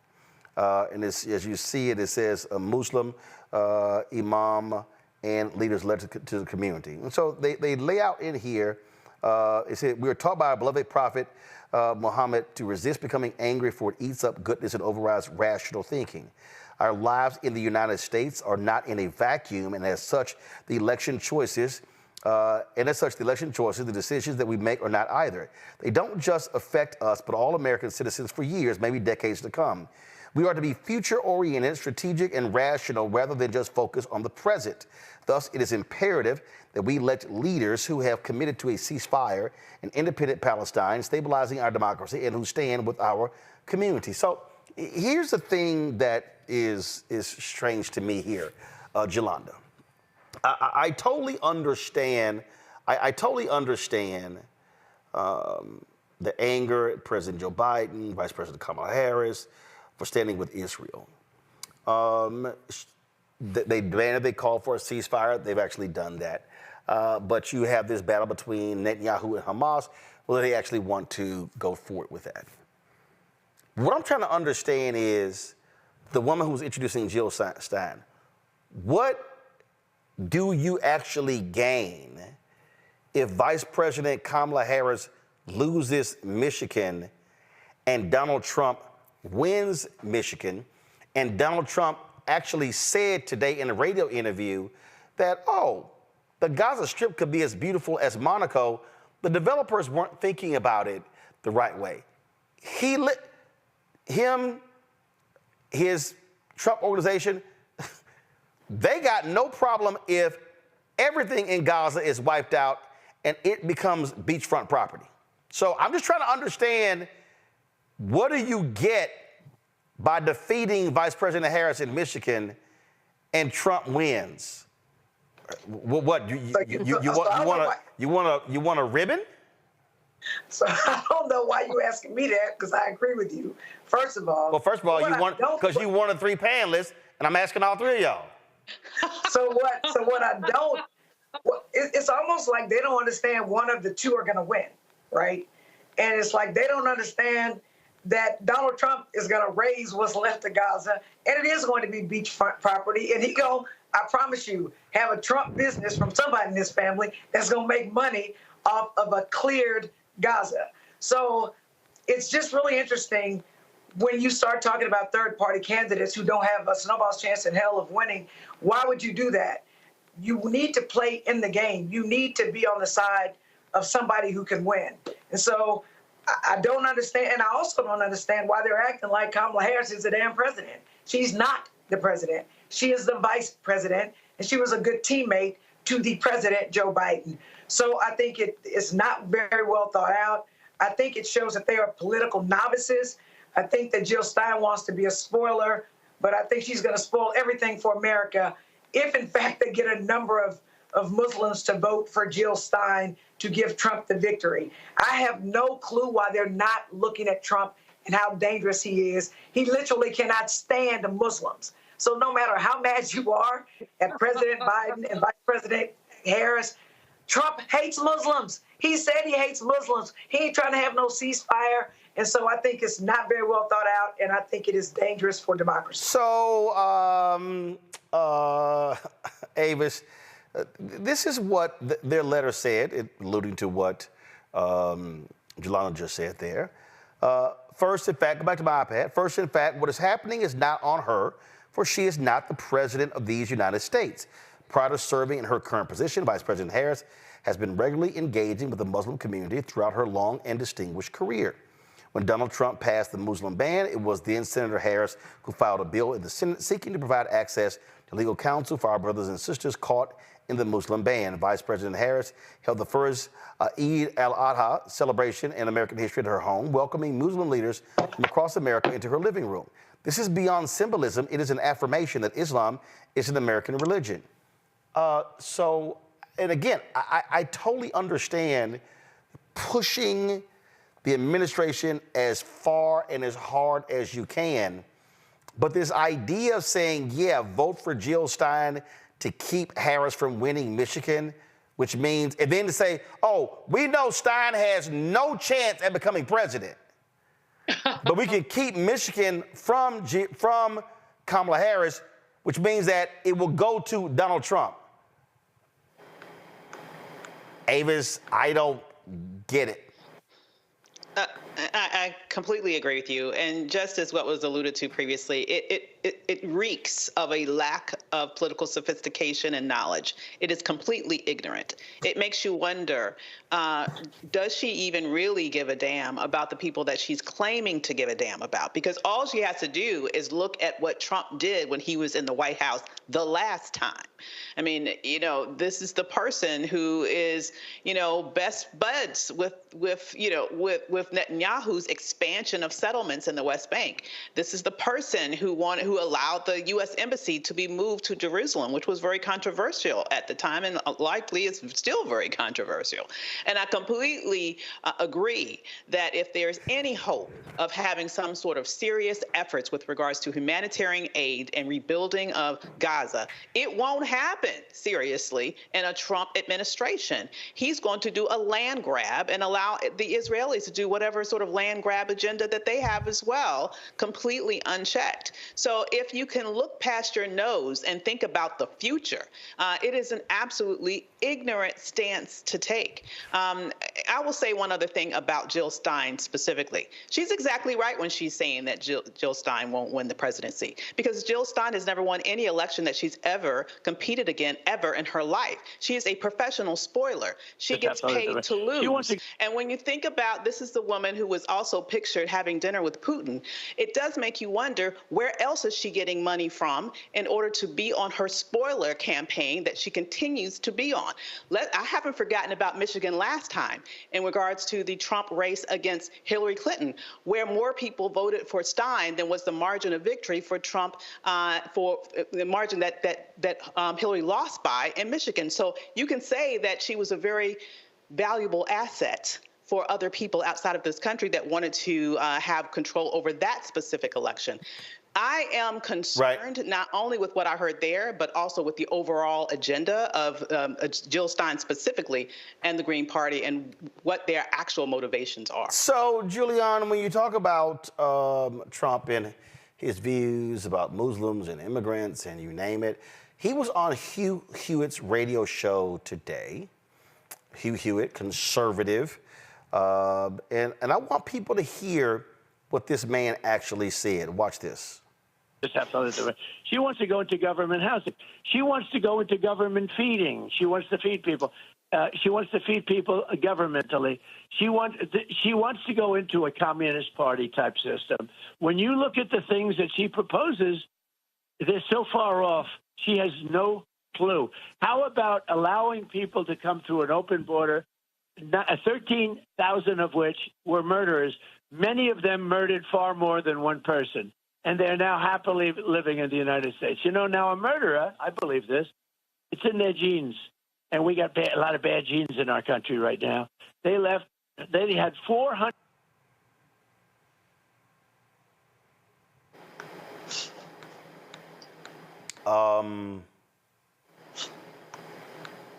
And as you see it, it says a Muslim, imam, and leaders letter to the community. And so they lay out in here, it said, we are taught by our beloved prophet Muhammad to resist becoming angry, for it eats up goodness and overrides rational thinking. Our lives in the United States are not in a vacuum, and as such, the election choices, the decisions that we make are not either. They don't just affect us, but all American citizens for years, maybe decades to come. We are to be future-oriented, strategic, and rational rather than just focus on the present. Thus, it is imperative that we elect leaders who have committed to a ceasefire, an independent Palestine, stabilizing our democracy, and who stand with our community. So here's the thing that is strange to me here, Jolanda. I totally understand. I totally understand the anger at President Joe Biden, Vice President Kamala Harris, for standing with Israel. They demanded, they called for a ceasefire. They've actually done that. But you have this battle between Netanyahu and Hamas, whether they actually want to go forward with that. What I'm trying to understand is the woman who was introducing Jill Stein. What do you actually gain if Vice President Kamala Harris loses Michigan and Donald Trump wins Michigan? And Donald Trump actually said today in a radio interview that, oh, the Gaza Strip could be as beautiful as Monaco. The developers weren't thinking about it the right way. His Trump organization, they got no problem if everything in Gaza is wiped out and it becomes beachfront property. So I'm just trying to understand, what do you get by defeating Vice President Harris in Michigan and Trump wins? What you want a ribbon? So I don't know why you asking me that, because I agree with you. First of all, you want because you one of 3 panelists, and I'm asking all 3 of y'all. So what I don't, it's almost like they don't understand one of the 2 are going to win, right? And it's like they don't understand that Donald Trump is going to raise what's left of Gaza, and it is going to be beachfront property, and he going, I promise you, have a Trump business from somebody in his family that's going to make money off of a cleared Gaza. So it's just really interesting when you start talking about third-party candidates who don't have a snowball's chance in hell of winning. Why would you do that? You need to play in the game. You need to be on the side of somebody who can win. And so I don't understand, and I also don't understand why they're acting like Kamala Harris is the damn president. She's not the president. She is the vice president, and she was a good teammate to the president, Joe Biden. So I think it's not very well thought out. I think it shows that they are political novices. I think that Jill Stein wants to be a spoiler, but I think she's going to spoil everything for America if, in fact, they get a number of Muslims to vote for Jill Stein to give Trump the victory. I have no clue why they're not looking at Trump and how dangerous he is. He literally cannot stand the Muslims. So no matter how mad you are at President Biden and Vice President Harris, Trump hates Muslims. He said he hates Muslims. He ain't trying to have no ceasefire. And so I think it's not very well thought out, and I think it is dangerous for democracy. So, Avis, this is what their letter said, alluding to what Jelana just said there. First, in fact, go back to my iPad. First, in fact, what is happening is not on her, for she is not the president of these United States. Prior to serving in her current position, Vice President Harris has been regularly engaging with the Muslim community throughout her long and distinguished career. When Donald Trump passed the Muslim ban, it was then Senator Harris who filed a bill in the Senate seeking to provide access to legal counsel for our brothers and sisters caught in the Muslim ban. Vice President Harris held the first Eid al-Adha celebration in American history at her home, welcoming Muslim leaders from across America into her living room. This is beyond symbolism. It is an affirmation that Islam is an American religion. And again, I totally understand pushing the administration as far and as hard as you can. But this idea of saying, yeah, vote for Jill Stein to keep Harris from winning Michigan, which means, and then to say, oh, we know Stein has no chance at becoming president, but we can keep Michigan from Kamala Harris, which means that it will go to Donald Trump. Avis, I don't get it. I completely agree with you. And just as what was alluded to previously, it reeks of a lack of political sophistication and knowledge. It is completely ignorant. It makes you wonder, does she even really give a damn about the people that she's claiming to give a damn about? Because all she has to do is look at what Trump did when he was in the White House the last time. I mean, this is the person who is, best buds with Netanyahu's expansion of settlements in the West Bank. This is the person who allowed the U.S. embassy to be moved to Jerusalem, which was very controversial at the time and likely is still very controversial. And I completely agree that if there's any hope of having some sort of serious efforts with regards to humanitarian aid and rebuilding of Gaza, it won't happen seriously in a Trump administration. He's going to do a land grab and allow the Israelis to do whatever sort of land grab agenda that they have as well, completely unchecked. So if you can look past your nose and think about the future, it is an absolutely ignorant stance to take. I will say one other thing about Jill Stein specifically. She's exactly right when she's saying that Jill Stein won't win the presidency, because Jill Stein has never won any election that she's ever competed again ever in her life. She is a professional spoiler. She gets paid to lose. And when you think about, this is the woman who was also pictured having dinner with Putin, it does make you wonder, where else is she getting money from in order to be on her spoiler campaign that she continues to be on? I haven't forgotten about Michigan last time in regards to the Trump race against Hillary Clinton, where more people voted for Stein than was the margin of victory for Trump, for the margin that Hillary lost by in Michigan. So you can say that she was a very valuable asset for other people outside of this country that wanted to have control over that specific election. I am concerned not only with what I heard there, but also with the overall agenda of Jill Stein specifically and the Green Party and what their actual motivations are. So, Julian, when you talk about Trump and his views about Muslims and immigrants and you name it, he was on Hugh Hewitt's radio show today. Hugh Hewitt, conservative. And I want people to hear what this man actually said. Watch this. She wants to go into government housing. She wants to go into government feeding. She wants to feed people. She wants to feed people governmentally. She wants to go into a communist party type system. When you look at the things that she proposes, they're so far off. She has no clue. How about allowing people to come through an open border, 13,000 of which were murderers? Many of them murdered far more than one person. And they're now happily living in the United States. You know, now a murderer, I believe this, it's in their genes. And we got a lot of bad genes in our country right now. They had 400.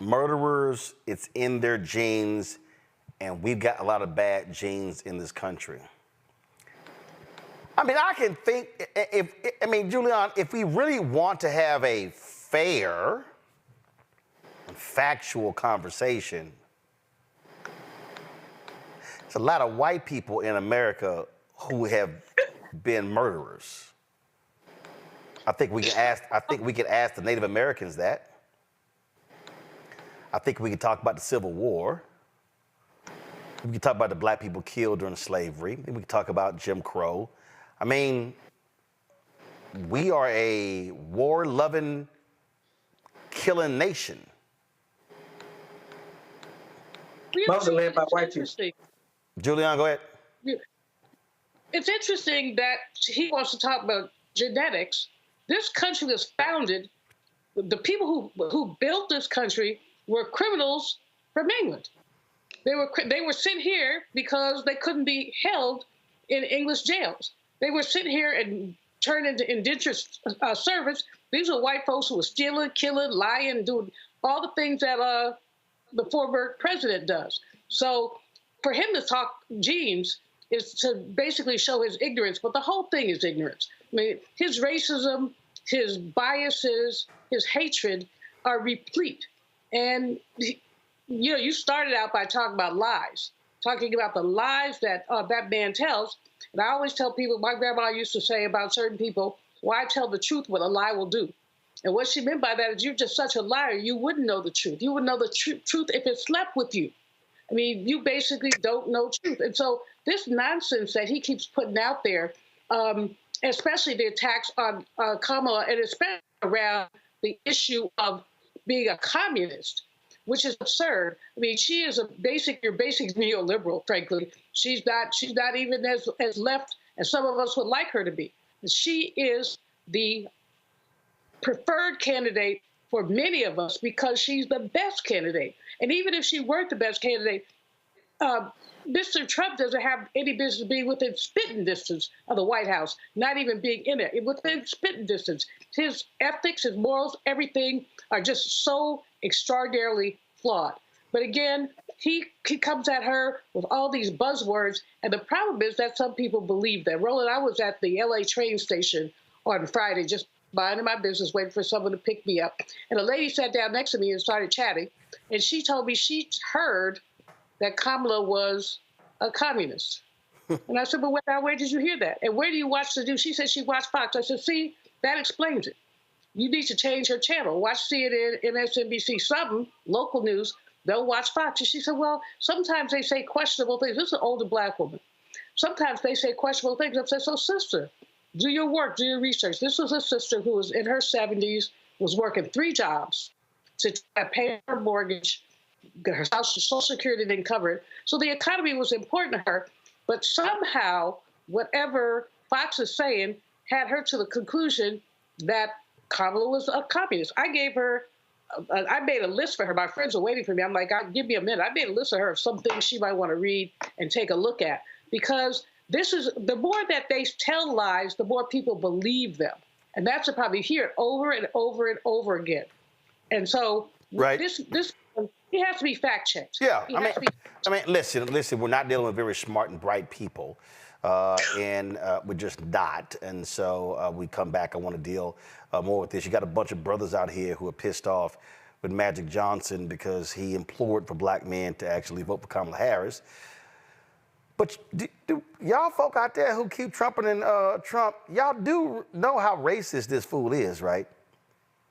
Murderers, it's in their genes, and we've got a lot of bad genes in this country. I mean, I can think, Julian, if we really want to have a fair and factual conversation, there's a lot of white people in America who have been murderers. I think we can ask the Native Americans that. I think we can talk about the Civil War. We can talk about the black people killed during slavery. We can talk about Jim Crow. I mean, we are a war-loving, killing nation. Mostly led by white people. Julian, go ahead. It's interesting that he wants to talk about genetics. This country was founded, the people who built this country were criminals from England. They were sent here because they couldn't be held in English jails. They were sent here and turned into indentured servants. These are white folks who were stealing, killing, lying, doing all the things that the former president does. So for him to talk genes is to basically show his ignorance, but the whole thing is ignorance. I mean, his racism, his biases, his hatred are replete. And, you started out by talking about lies, talking about the lies that that man tells. And I always tell people, my grandma used to say about certain people, why tell the truth what a lie will do? And what she meant by that is you're just such a liar, you wouldn't know the truth. You would know the truth if it slept with you. I mean, you basically don't know truth. And so this nonsense that he keeps putting out there, especially the attacks on Kamala, and especially around the issue of being a communist, which is absurd. I mean, she is your basic neoliberal, frankly. She's not even as left as some of us would like her to be. She is the preferred candidate for many of us because she's the best candidate. And even if she weren't the best candidate, Mr. Trump doesn't have any business being within spitting distance of the White House, not even being in it, within spitting distance. His ethics, his morals, everything are just so extraordinarily flawed. But again, he comes at her with all these buzzwords, and the problem is that some people believe them. Roland, I was at the LA train station on Friday, just minding my business, waiting for someone to pick me up. And a lady sat down next to me and started chatting, and she told me she heard that Kamala was a communist. And I said, but where did you hear that? And where do you watch the news? She said she watched Fox. I said, see, that explains it. You need to change her channel. Watch CNN, MSNBC, something, local news. Don't watch Fox. And she said, well, sometimes they say questionable things. This is an older black woman. Sometimes they say questionable things. I said, so sister, do your work, do your research. This was a sister who was in her 70s, was working 3 jobs to pay her mortgage. Her Social Security didn't cover it. So the economy was important to her. But somehow, whatever Fox is saying had her to the conclusion that Kamala was a communist. I gave her I made a list for her. My friends are waiting for me. I'm like, God, give me a minute. I made a list for her of some things she might want to read and take a look at, because this is the more that they tell lies, the more people believe them. And that's the problem. You hear it over and over and over again. And so this he has to be fact checked. Yeah, I mean, listen, we're not dealing with very smart and bright people. And we're just not. And so we come back, I want to deal more with this. You got a bunch of brothers out here who are pissed off with Magic Johnson because he implored for black men to actually vote for Kamala Harris. But do y'all folk out there who keep trumping Trump, y'all do know how racist this fool is, right?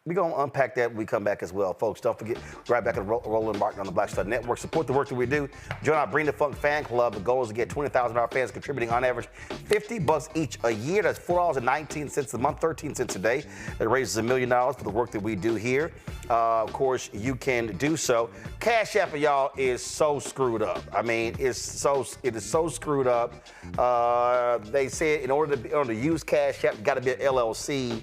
We're going to unpack that when we come back as well, folks. Don't forget, right back at Roland Martin on the Black Star Network. Support the work that we do. Join our Bring the Funk fan club. The goal is to get 20,000 of our fans contributing on average $50 each a year. That's $4.19 a month, 13 cents a day. That raises $1 million for the work that we do here. Of course, you can do so. Cash App, y'all, is so screwed up. I mean, it is so screwed up. They said in order to use Cash App, you got to be an LLC.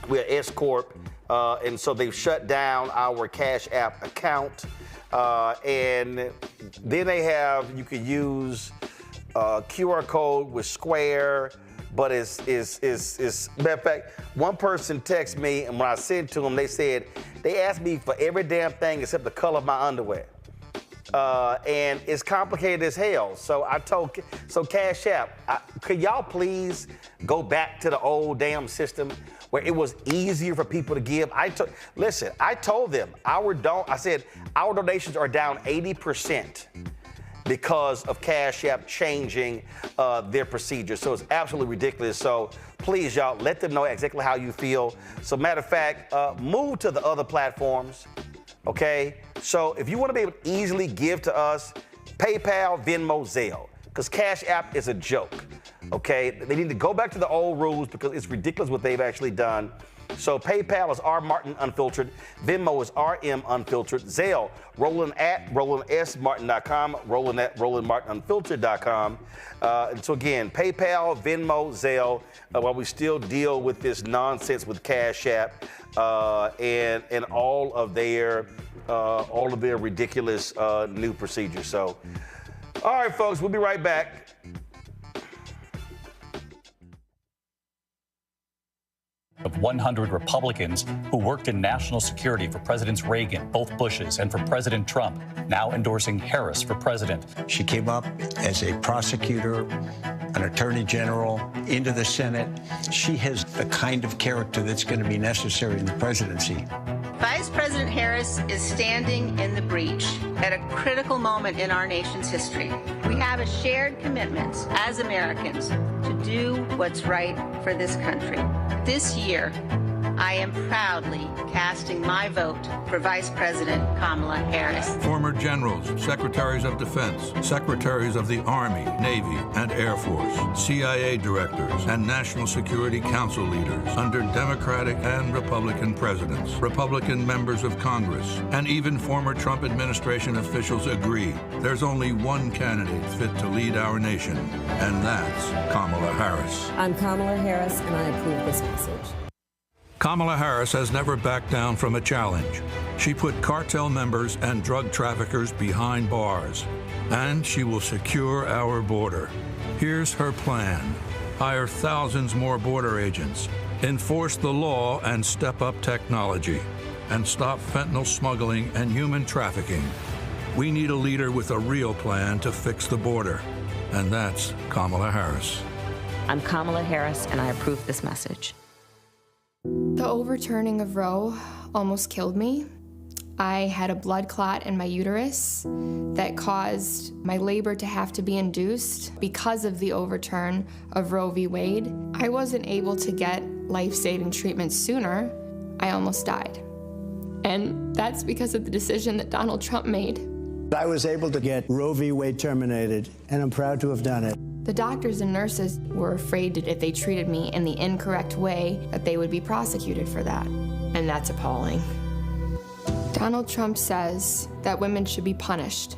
We're an S Corp, and so they've shut down our Cash App account. And then they have, you can use QR code with Square, but it's matter of fact, one person texted me, and when I sent to them, they asked me for every damn thing except the color of my underwear. And it's complicated as hell. So Cash App, could y'all please go back to the old damn system where it was easier for people to give? I told them, I said, our donations are down 80% because of Cash App changing their procedures. So it's absolutely ridiculous. So please, y'all, let them know exactly how you feel. So matter of fact, move to the other platforms. Okay, so if you want to be able to easily give to us, PayPal, Venmo, Zelle, because Cash App is a joke. Okay, they need to go back to the old rules because it's ridiculous what they've actually done. So PayPal is R Martin Unfiltered, Venmo is RM Unfiltered, Zelle, Roland at RolandSMartin.com, Roland at RolandMartinUnfiltered.com. And so again, PayPal, Venmo, Zelle, while we still deal with this nonsense with Cash App and all of their ridiculous new procedures. So, all right, folks, we'll be right back. Of 100 Republicans who worked in national security for Presidents Reagan, both Bushes, and for President Trump, now endorsing Harris for president. She came up as a prosecutor, an attorney general, into the Senate. She has the kind of character that's going to be necessary in the presidency. Vice President Harris is standing in the breach at a critical moment in our nation's history. We have a shared commitment as Americans to do what's right for this country. This year, I am proudly casting my vote for Vice President Kamala Harris. Former generals, secretaries of defense, secretaries of the Army, Navy, and Air Force, CIA directors, and National Security Council leaders under Democratic and Republican presidents, Republican members of Congress, and even former Trump administration officials agree there's only one candidate fit to lead our nation, and that's Kamala Harris. I'm Kamala Harris, and I approve this message. Kamala Harris has never backed down from a challenge. She put cartel members and drug traffickers behind bars, and she will secure our border. Here's her plan: hire thousands more border agents, enforce the law and step up technology, and stop fentanyl smuggling and human trafficking. We need a leader with a real plan to fix the border, and that's Kamala Harris. I'm Kamala Harris, and I approve this message. The overturning of Roe almost killed me. I had a blood clot in my uterus that caused my labor to have to be induced because of the overturn of Roe v. Wade. I wasn't able to get life-saving treatment sooner. I almost died. And that's because of the decision that Donald Trump made. I was able to get Roe v. Wade terminated, and I'm proud to have done it. The doctors and nurses were afraid that if they treated me in the incorrect way, that they would be prosecuted for that. And that's appalling. Donald Trump says that women should be punished.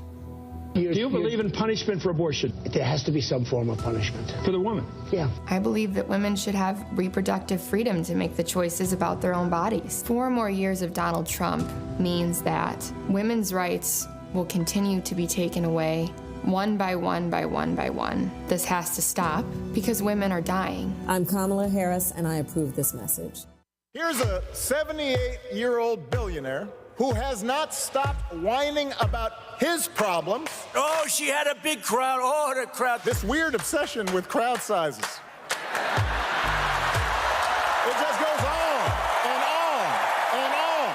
Do you believe in punishment for abortion? There has to be some form of punishment. For the woman? Yeah. I believe that women should have reproductive freedom to make the choices about their own bodies. 4 more years of Donald Trump means that women's rights will continue to be taken away one by one by one by one. This has to stop because women are dying. I'm Kamala Harris, and I approve this message. Here's a 78-year-old billionaire who has not stopped whining about his problems. Oh, she had a big crowd. Oh, the crowd. This weird obsession with crowd sizes. It just goes on and on and on.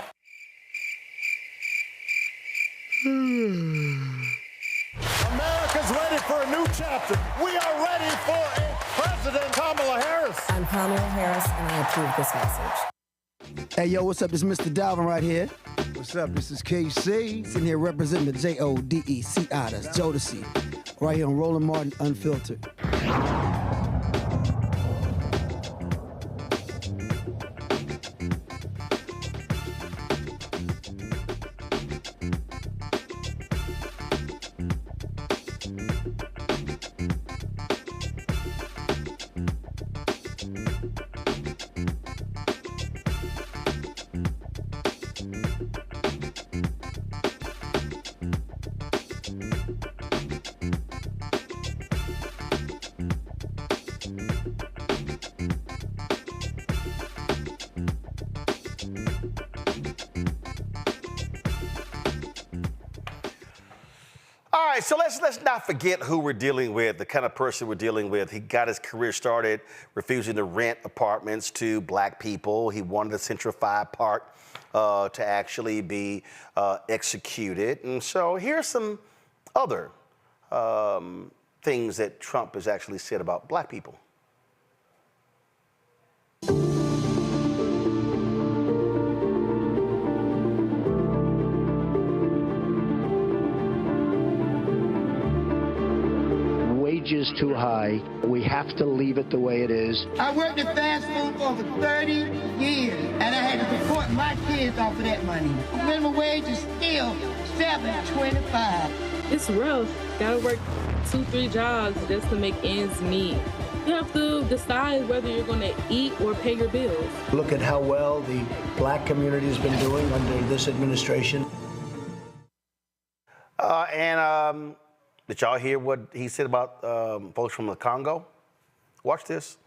America's ready for a new chapter. We are ready for a President Kamala Harris. I'm Kamala Harris, and I approve this message. Hey, yo, what's up? It's Mr. Dalvin right here. What's up? This is KC. Sitting here representing the Jodeci. That's Jodeci. Right here on Roland Martin Unfiltered. All right, so let's not forget who we're dealing with, the kind of person we're dealing with. He got his career started refusing to rent apartments to black people. He wanted the Central 5 Park to actually be executed. And so here's some other things that Trump has actually said about black people. Is too high. We have to leave it the way it is. I worked at fast food for over 30 years, and I had to support my kids off of that money. Minimum wage is still $7.25. It's rough. Gotta work 2-3 jobs just to make ends meet. You have to decide whether you're going to eat or pay your bills. Look at how well the black community has been doing under this administration. Did y'all hear what he said about folks from the Congo? Watch this.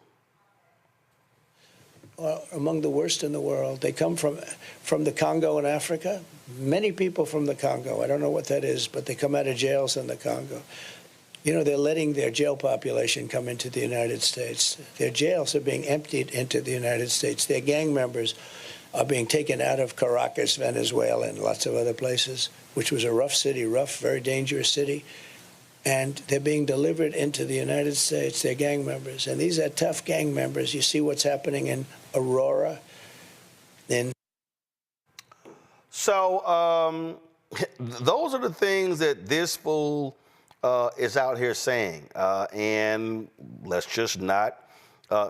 Among the worst in the world. They come from the Congo in Africa. Many people from the Congo. I don't know what that is, but they come out of jails in the Congo. You know, they're letting their jail population come into the United States. Their jails are being emptied into the United States. Their gang members are being taken out of Caracas, Venezuela, and lots of other places, which was a rough city, very dangerous city. And they're being delivered into the United States. They're gang members. And these are tough gang members. You see what's happening in Aurora. So those are the things that this fool is out here saying. And let's just not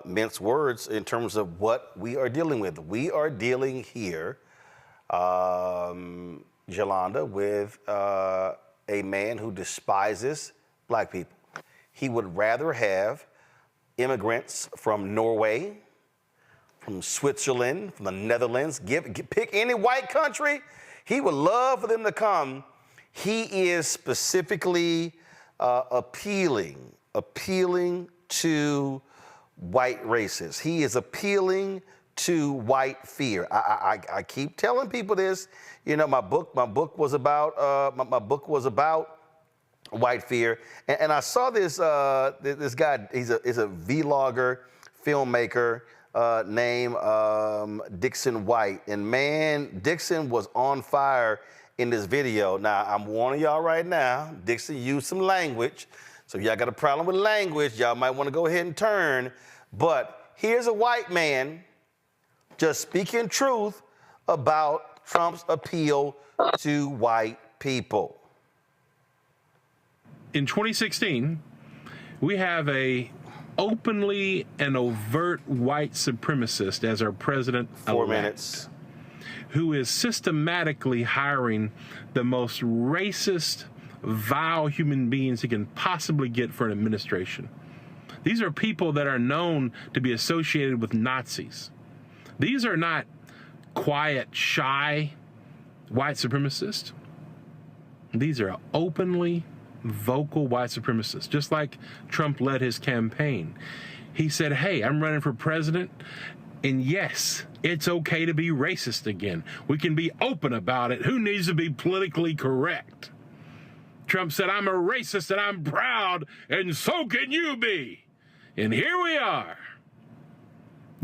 mince words in terms of what we are dealing with. We are dealing here, Yolanda, with a man who despises black people. He would rather have immigrants from Norway, from Switzerland, from the Netherlands, pick any white country. He would love for them to come. He is specifically appealing to white racists. He is appealing to white fear. I keep telling people this. You know, my book was about white fear, and I saw this guy. He's a vlogger, filmmaker named Dixon White, and man, Dixon was on fire in this video. Now I'm warning y'all right now. Dixon used some language, so if y'all got a problem with language, y'all might want to go ahead and turn. But here's a white man just speaking truth about Trump's appeal to white people. In 2016, we have a openly and overt white supremacist as our president-elect. 4 minutes. Who is systematically hiring the most racist, vile human beings he can possibly get for an administration. These are people that are known to be associated with Nazis. These are not quiet, shy white supremacists. These are openly vocal white supremacists, just like Trump led his campaign. He said, hey, I'm running for president, and yes, it's okay to be racist again. We can be open about it. Who needs to be politically correct? Trump said, I'm a racist and I'm proud, and so can you be. And here we are.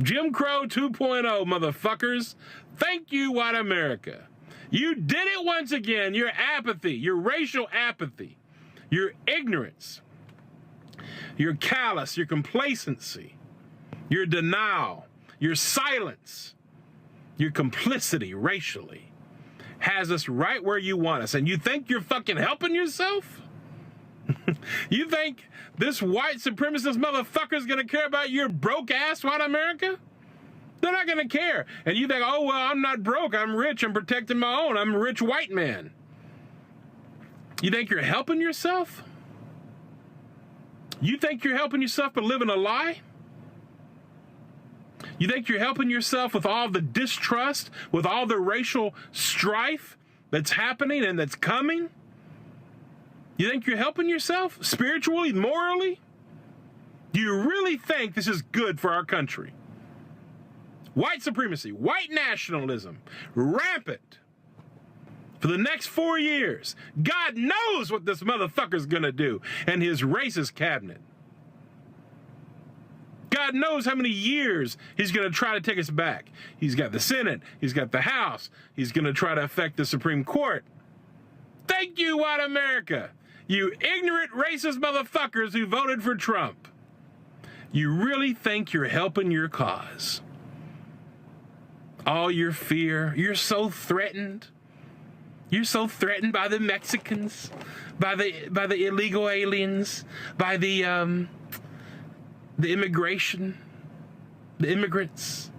Jim Crow 2.0, motherfuckers. Thank you, white America. You did it once again. Your apathy, your racial apathy, your ignorance, your callous, your complacency, your denial, your silence, your complicity racially has us right where you want us. And you think you're fucking helping yourself? You think this white supremacist motherfucker is going to care about your broke ass, white America? They're not going to care. And you think, oh, well, I'm not broke. I'm rich. I'm protecting my own. I'm a rich white man. You think you're helping yourself? You think you're helping yourself but living a lie? You think you're helping yourself with all the distrust, with all the racial strife that's happening and that's coming? You think you're helping yourself spiritually, morally? Do you really think this is good for our country? White supremacy, white nationalism, rampant for the next 4 years. God knows what this motherfucker's gonna do and his racist cabinet. God knows how many years he's gonna try to take us back. He's got the Senate, he's got the House, he's gonna try to affect the Supreme Court. Thank you, white America. You ignorant racist motherfuckers who voted for Trump. You really think you're helping your cause. All your fear, you're so threatened. You're so threatened by the Mexicans, by the illegal aliens, by the immigration, the immigrants.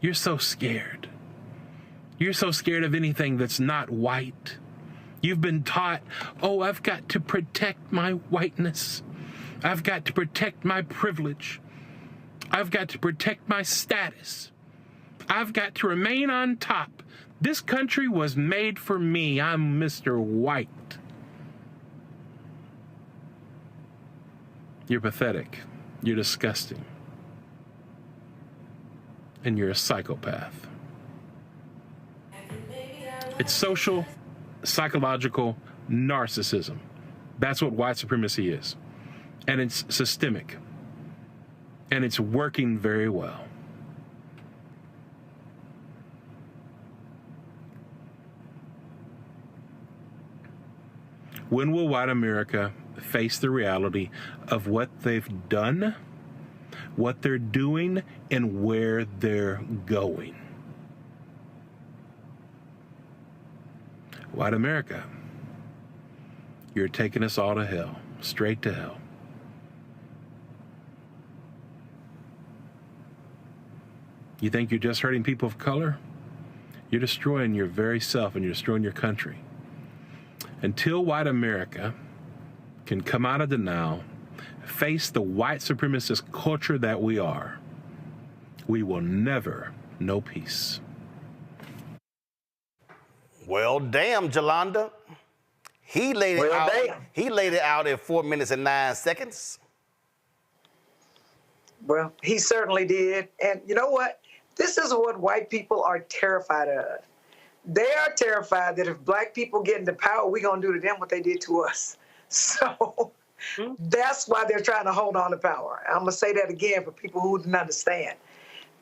You're so scared. You're so scared of anything that's not white. You've been taught, oh, I've got to protect my whiteness. I've got to protect my privilege. I've got to protect my status. I've got to remain on top. This country was made for me. I'm Mr. White. You're pathetic. You're disgusting. And you're a psychopath. It's social, psychological narcissism. That's what white supremacy is. And it's systemic. And it's working very well. When will white America face the reality of what they've done, what they're doing, and where they're going? White America, you're taking us all to hell, straight to hell. You think you're just hurting people of color? You're destroying your very self and you're destroying your country. Until white America can come out of denial, face the white supremacist culture that we are, we will never know peace. Well, damn, Jolanda. He laid it out. Damn. He laid it out in 4 minutes and 9 seconds. Well, he certainly did. And you know what? This is what white people are terrified of. They are terrified that if black people get into power, we're going to do to them what they did to us. So that's why they're trying to hold on to power. I'm going to say that again for people who didn't understand.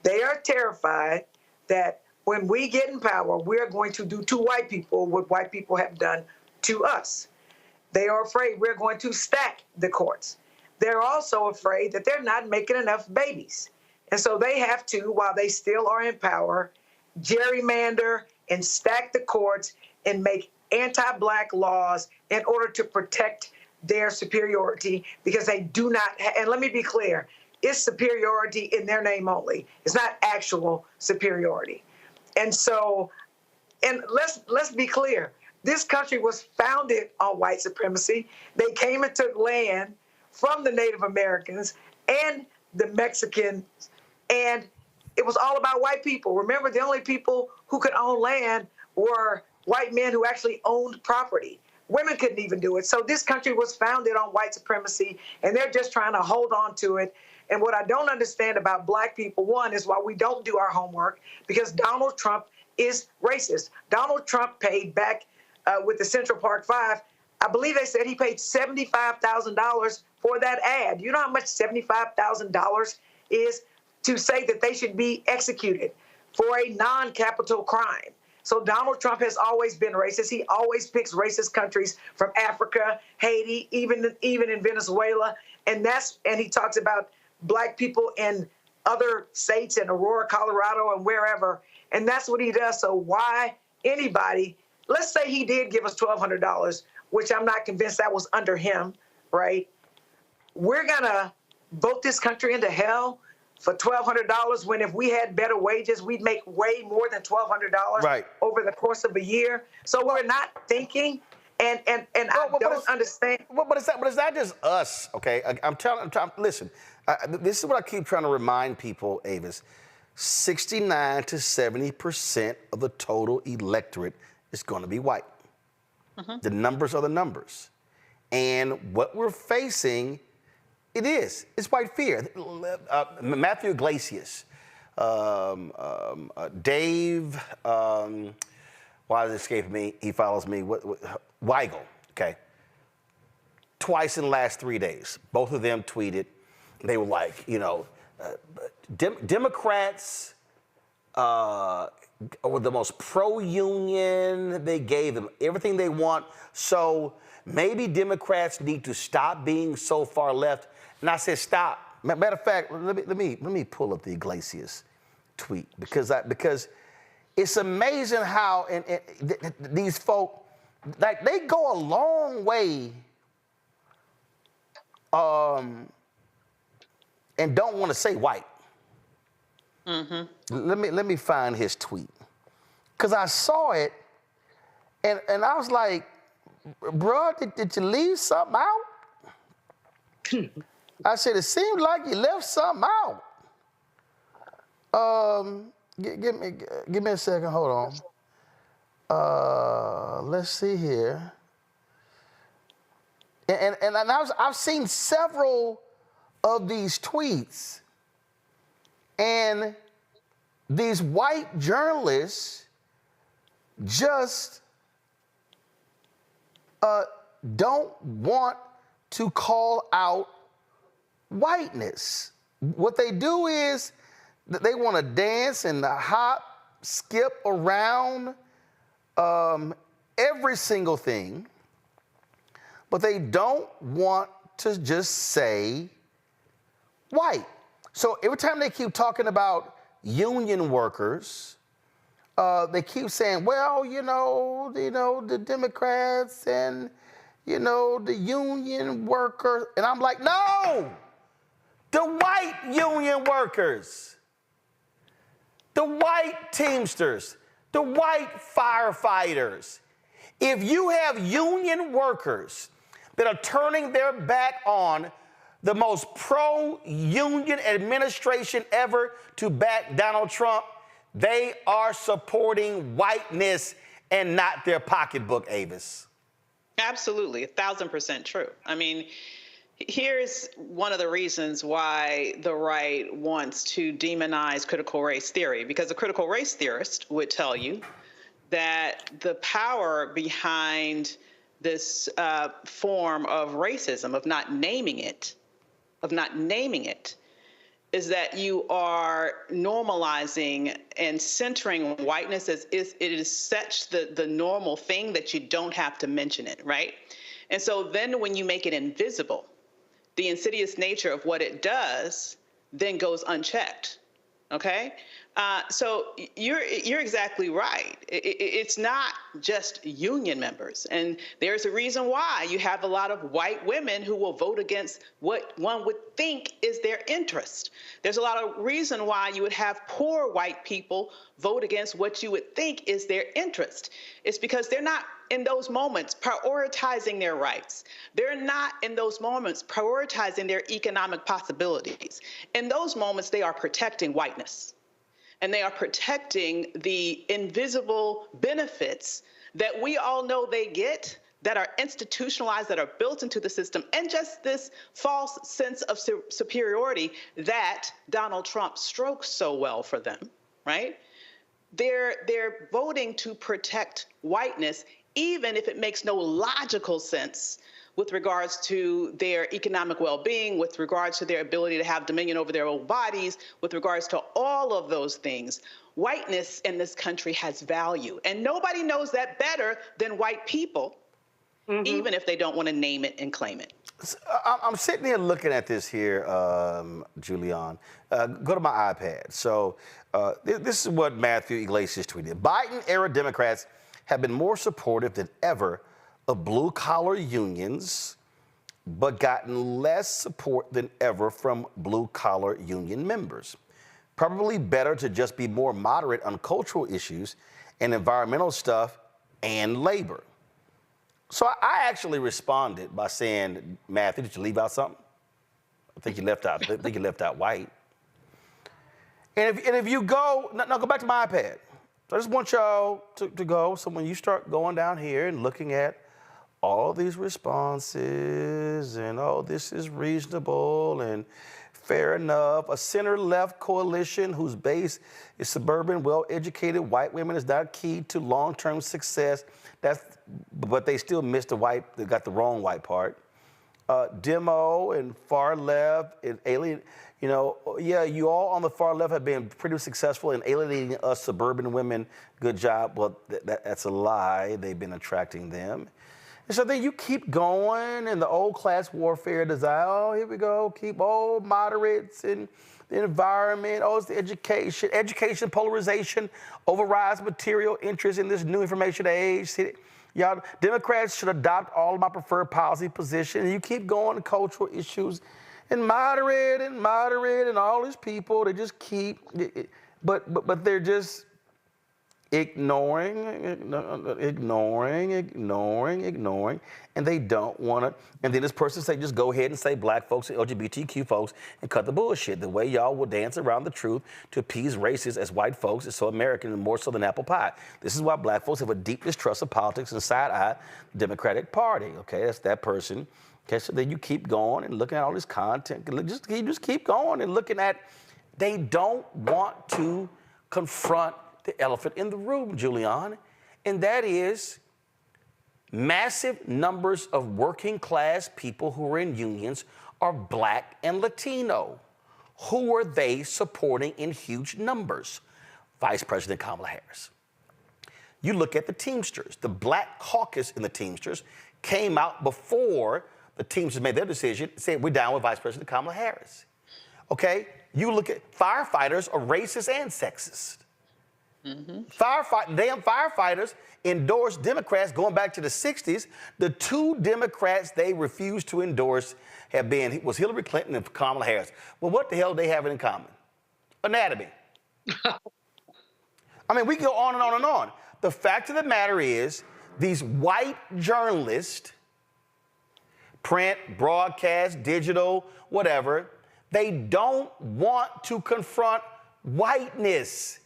They are terrified that when we get in power, we're going to do to white people what white people have done to us. They are afraid we're going to stack the courts. They're also afraid that they're not making enough babies. And so they have to, while they still are in power, gerrymander and stack the courts and make anti-black laws in order to protect their superiority, because they do not, and let me be clear, it's superiority in their name only. It's not actual superiority. And so, and let's be clear, This country was founded on white supremacy. They came and took land from the Native Americans and the Mexicans, and it was all about white people. Remember, the only people who could own land were white men who actually owned property. Women couldn't even do it. So this country was founded on white supremacy, and they're just trying to hold on to it. And what I don't understand about black people, one, is why we don't do our homework, because Donald Trump is racist. Donald Trump paid back with the Central Park Five. I believe they said he paid $75,000 for that ad. You know how much $75,000 is to say that they should be executed for a non-capital crime? So Donald Trump has always been racist. He always picks racist countries from Africa, Haiti, even in Venezuela. And he talks about black people in other states, in Aurora, Colorado, and wherever. And that's what he does. So why anybody, let's say he did give us $1,200, which I'm not convinced that was under him, right? We're going to vote this country into hell for $1,200 when if we had better wages, we'd make way more than $1,200 over the course of a year. So we're not thinking, and I don't understand. But it's not just us, okay? Listen, this is what I keep trying to remind people, Avis. 69 to 70% of the total electorate is going to be white. The numbers are the numbers. And what we're facing, it's white fear. Matthew Iglesias, Dave, why does it escape me? He follows me. Weigel, okay. Twice in the last 3 days, both of them tweeted. They were like, Democrats were the most pro-union. They gave them everything they want. So maybe Democrats need to stop being so far left. And I said, stop. Matter of fact, let me pull up the Iglesias tweet because it's amazing how these folk, like, they go a long way and don't want to say white. Let me find his tweet, because I saw it and I was like, bro, did you leave something out? I said, it seemed like you left something out. Give me a second, hold on. Let's see here. And I've seen several of these tweets, and these white journalists just don't want to call out whiteness. What they do is that they want to dance and hop, skip around every single thing, but they don't want to just say white. So every time they keep talking about union workers, they keep saying, well, the Democrats and, the union workers. And I'm like, no, the white union workers, the white Teamsters, the white firefighters. If you have union workers that are turning their back on the most pro-union administration ever to back Donald Trump, they are supporting whiteness and not their pocketbook, Avis. Absolutely, 1,000% true. I mean, here's one of the reasons why the right wants to demonize critical race theory, because a critical race theorist would tell you that the power behind this form of racism, of not naming it, is that you are normalizing and centering whiteness as if it is such the normal thing that you don't have to mention it, right? And so then when you make it invisible, the insidious nature of what it does then goes unchecked, okay? So you're exactly right. It's not just union members. And there's a reason why you have a lot of white women who will vote against what one would think is their interest. There's a lot of reason why you would have poor white people vote against what you would think is their interest. It's because they're not in those moments prioritizing their rights. They're not in those moments prioritizing their economic possibilities. In those moments, they are protecting whiteness. And they are protecting the invisible benefits that we all know they get, that are institutionalized, that are built into the system, and just this false sense of superiority that Donald Trump strokes so well for them, right? They're voting to protect whiteness, even if it makes no logical sense with regards to their economic well-being, with regards to their ability to have dominion over their own bodies, with regards to all of those things. Whiteness in this country has value, and nobody knows that better than white people, even if they don't want to name it and claim it. I'm sitting here looking at this here, Julian. Go to my iPad. So this is what Matthew Iglesias tweeted. Biden-era Democrats have been more supportive than ever of blue-collar unions, but gotten less support than ever from blue-collar union members. Probably better to just be more moderate on cultural issues and environmental stuff and labor. So I actually responded by saying, Matthew, did you leave out something? I think you left out white. And if you go, now go back to my iPad. So I just want y'all to go. So when you start going down here and looking at all these responses and, oh, this is reasonable and fair enough. A center-left coalition whose base is suburban, well-educated white women is not key to long-term success. But they still missed they got the wrong white part. Demo and far left and alien, you all on the far left have been pretty successful in alienating us suburban women. Good job. Well, that's a lie. They've been attracting them. And so then you keep going, and the old class warfare design, oh, here we go, keep old moderates and the environment, oh, it's the education polarization overrides material interest in this new information age. See, y'all, Democrats should adopt all of my preferred policy positions. And you keep going to cultural issues and moderate and all these people, they just keep, but they're just ignoring, and they don't want to. And then this person say, just go ahead and say black folks and LGBTQ folks and cut the bullshit. The way y'all will dance around the truth to appease racists as white folks is so American and more so than apple pie. This is why black folks have a deep distrust of politics and side-eye Democratic Party. Okay, that's that person. Okay, so then you keep going and looking at all this content. You just keep going and looking at, they don't want to confront the elephant in the room, Julian, and that is massive numbers of working class people who are in unions are black and Latino. Who are they supporting in huge numbers? Vice President Kamala Harris. You look at the Teamsters. The Black Caucus in the Teamsters came out before the Teamsters made their decision, said we're down with Vice President Kamala Harris. Okay? You look at firefighters are racist and sexist. Firefighters endorsed Democrats going back to the 60s. The two Democrats they refused to endorse was Hillary Clinton and Kamala Harris. Well, what the hell do they have in common? Anatomy. I mean, we can go on and on and on. The fact of the matter is, these white journalists, print, broadcast, digital, whatever, they don't want to confront whiteness.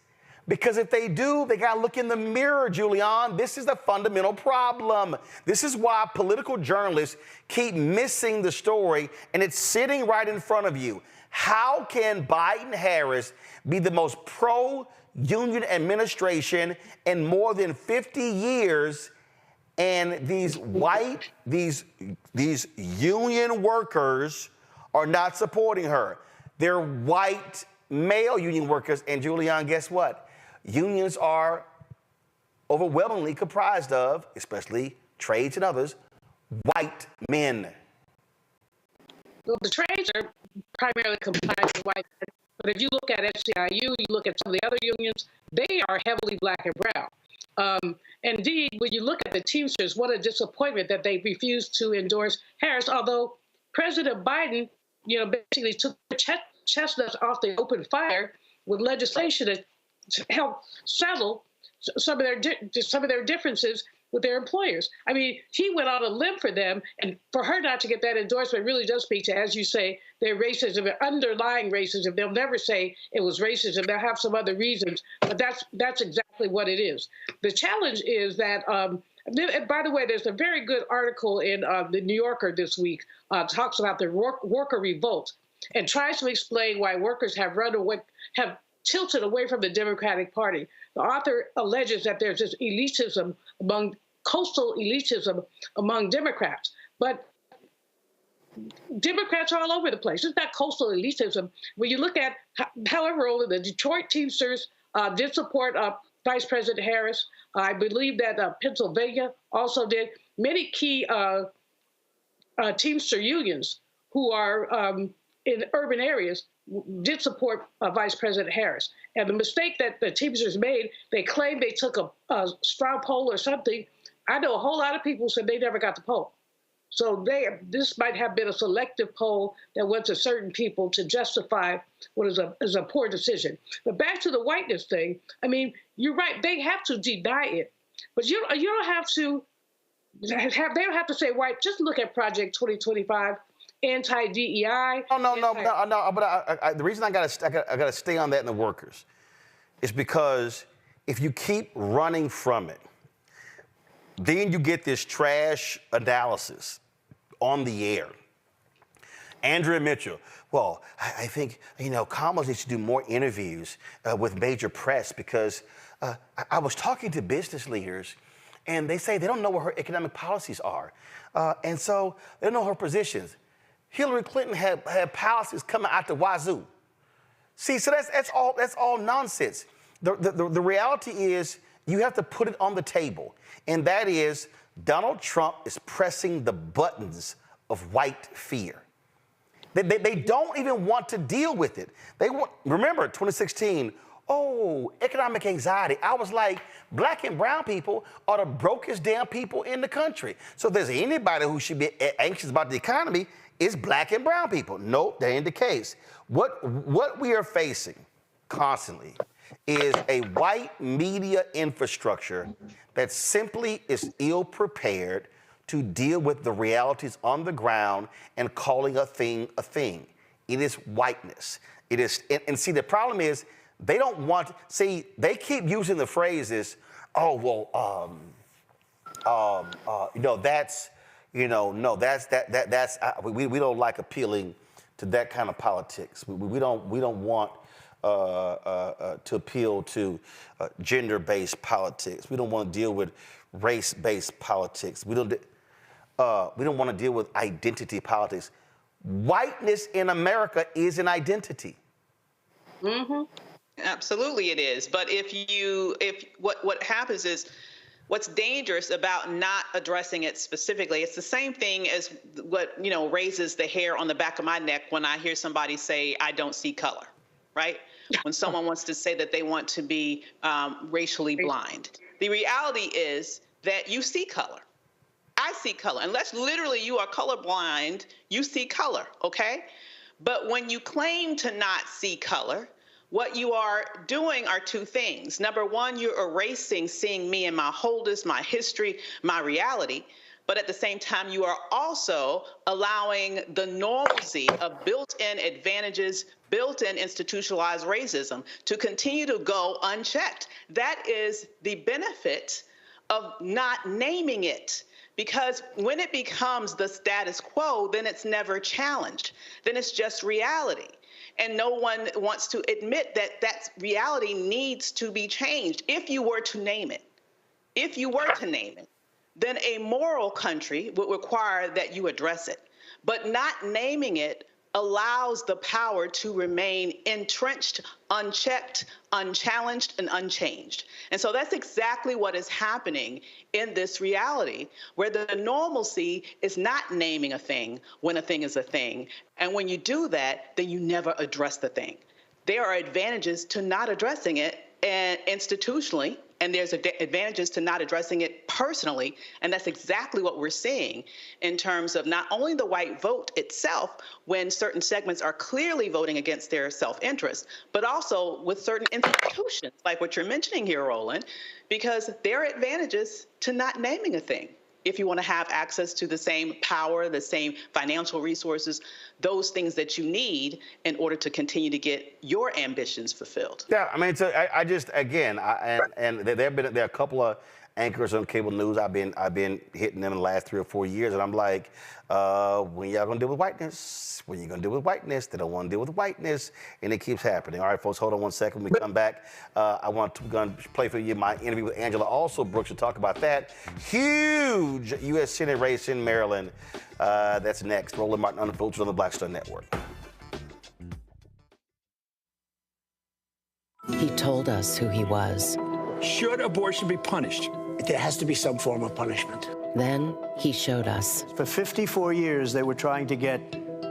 Because if they do, they got to look in the mirror, Julian. This is the fundamental problem. This is why political journalists keep missing the story, and it's sitting right in front of you. How can Biden-Harris be the most pro-union administration in more than 50 years, and these union workers are not supporting her? They're white male union workers, and Julian, guess what? Unions are overwhelmingly comprised of, especially trades and others, white men. Well, the trades are primarily comprised of white men. But if you look at SEIU, you look at some of the other unions, they are heavily black and brown. Indeed, when you look at the Teamsters, what a disappointment that they refused to endorse Harris, although President Biden, basically took the chestnuts off the open fire with legislation to help settle some of their differences with their employers. I mean, he went on a limb for them, and for her not to get that endorsement really does speak to, as you say, their racism, their underlying racism. They'll never say it was racism. They'll have some other reasons, but that's exactly what it is. The challenge is that, and by the way, there's a very good article in the New Yorker this week, talks about the worker revolt and tries to explain why workers have tilted away from the Democratic Party. The author alleges that there's this coastal elitism among Democrats, but Democrats are all over the place. It's not coastal elitism. When you look at, however, only the Detroit Teamsters did support Vice President Harris. I believe that Pennsylvania also did. Many key Teamster unions who are in urban areas did support Vice President Harris. And the mistake that the Teamsters made, they claimed they took a straw poll or something. I know a whole lot of people said they never got the poll. So this might have been a selective poll that went to certain people to justify what is a poor decision. But back to the whiteness thing, I mean, you're right, they have to deny it. But you don't have to they don't have to say white. Just look at Project 2025. Anti-DEI. No. But the reason I gotta stay on that in the workers is because if you keep running from it, then you get this trash analysis on the air. Andrea Mitchell, well, I think, Kamala needs to do more interviews with major press because I was talking to business leaders and they say they don't know what her economic policies are. And so they don't know her positions. Hillary Clinton had policies coming out the wazoo. See, so that's all nonsense. The reality is you have to put it on the table, and that is Donald Trump is pressing the buttons of white fear. They don't even want to deal with it. Remember 2016, economic anxiety. I was like, black and brown people are the brokest damn people in the country. So if there's anybody who should be anxious about the economy, it's black and brown people. Nope, that ain't the case. What we are facing constantly is a white media infrastructure that simply is ill-prepared to deal with the realities on the ground and calling a thing a thing. It is whiteness. It is, and see, the problem is they don't want, they keep using the phrases, that's, we don't like appealing to that kind of politics. We don't want to appeal to gender-based politics. We don't want to deal with race-based politics. We don't want to deal with identity politics. Whiteness in America is an identity. Mm-hmm. Absolutely, it is. But what happens is, what's dangerous about not addressing it specifically, it's the same thing as what, raises the hair on the back of my neck when I hear somebody say, I don't see color, right? When someone wants to say that they want to be racially blind. The reality is that you see color. I see color. Unless literally you are colorblind, you see color, okay? But when you claim to not see color, what you are doing are two things. Number one, you're erasing seeing me and my wholeness, my history, my reality. But at the same time, you are also allowing the normalcy of built-in advantages, built-in institutionalized racism to continue to go unchecked. That is the benefit of not naming it. Because when it becomes the status quo, then it's never challenged. Then it's just reality. And no one wants to admit that that reality needs to be changed. If you were to name it, then a moral country would require that you address it. But not naming it allows the power to remain entrenched, unchecked, unchallenged, and unchanged. And so that's exactly what is happening in this reality, where the normalcy is not naming a thing when a thing is a thing. And when you do that, then you never address the thing. there are advantages to not addressing it and institutionally, and there's advantages to not addressing it personally. And that's exactly what we're seeing in terms of not only the white vote itself, when certain segments are clearly voting against their self-interest, but also with certain institutions, like what you're mentioning here, Roland, because there are advantages to not naming a thing. If you want to have access to the same power, the same financial resources, those things that you need in order to continue to get your ambitions fulfilled. Yeah, I mean, so I just, again, and there are a couple of anchors on cable news. I've been hitting them in the last 3 or 4 years, and I'm like, when y'all gonna deal with whiteness? When you gonna deal with whiteness? They don't want to deal with whiteness, and it keeps happening. All right, folks, hold on one second. When we come back, I'm gonna play for you my interview with Angela Alsobrooks to talk about that huge U.S. Senate race in Maryland. That's next. Roland Martin Unfiltered on the Black Star Network. He told us who he was. Should abortion be punished? There has to be some form of punishment. Then he showed us. For 54 years, they were trying to get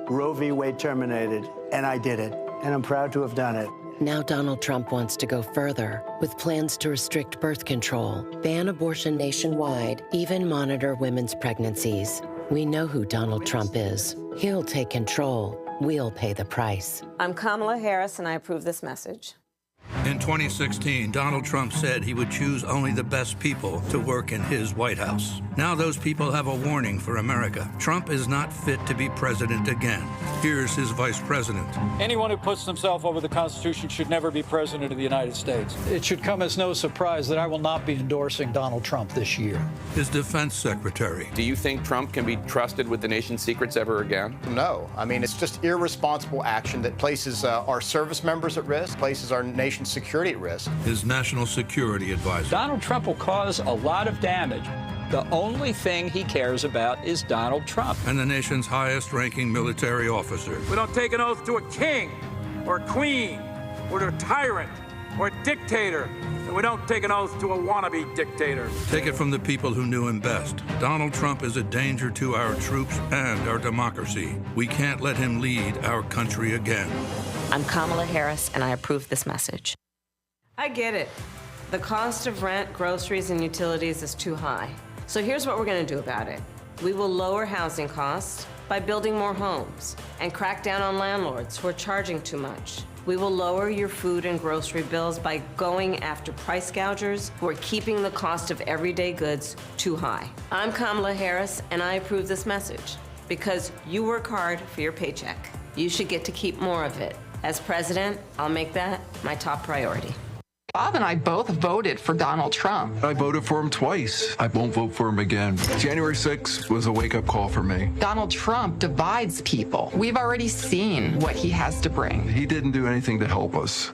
Roe v. Wade terminated, and I did it, and I'm proud to have done it. Now Donald Trump wants to go further with plans to restrict birth control, ban abortion nationwide, even monitor women's pregnancies. We know who Donald Trump is. He'll take control. We'll pay the price. I'm Kamala Harris, and I approve this message. In 2016, Donald Trump said he would choose only the best people to work in his White House. Now those people have a warning for America. Trump is not fit to be president again. Here's his vice president. Anyone who puts himself over the Constitution should never be president of the United States. It should come as no surprise that I will not be endorsing Donald Trump this year. His defense secretary. Do you think Trump can be trusted with the nation's secrets ever again? No. I mean, it's just irresponsible action that places our service members at risk, places our nation's security at risk. His national security advisor. Donald Trump will cause a lot of damage. The only thing he cares about is Donald Trump. And the nation's highest ranking military officer. We don't take an oath to a king or a queen or to a tyrant or a dictator. And we don't take an oath to a wannabe dictator. Take it from the people who knew him best. Donald Trump is a danger to our troops and our democracy. We can't let him lead our country again. I'm Kamala Harris, and I approve this message. I get it. The cost of rent, groceries, and utilities is too high. So here's what we're going to do about it. We will lower housing costs by building more homes and crack down on landlords who are charging too much. We will lower your food and grocery bills by going after price gougers who are keeping the cost of everyday goods too high. I'm Kamala Harris, and I approve this message because you work hard for your paycheck. You should get to keep more of it. As president, I'll make that my top priority. Bob and I both voted for Donald Trump. I voted for him twice. I won't vote for him again. January 6th was a wake-up call for me. Donald Trump divides people. We've already seen what he has to bring. He didn't do anything to help us.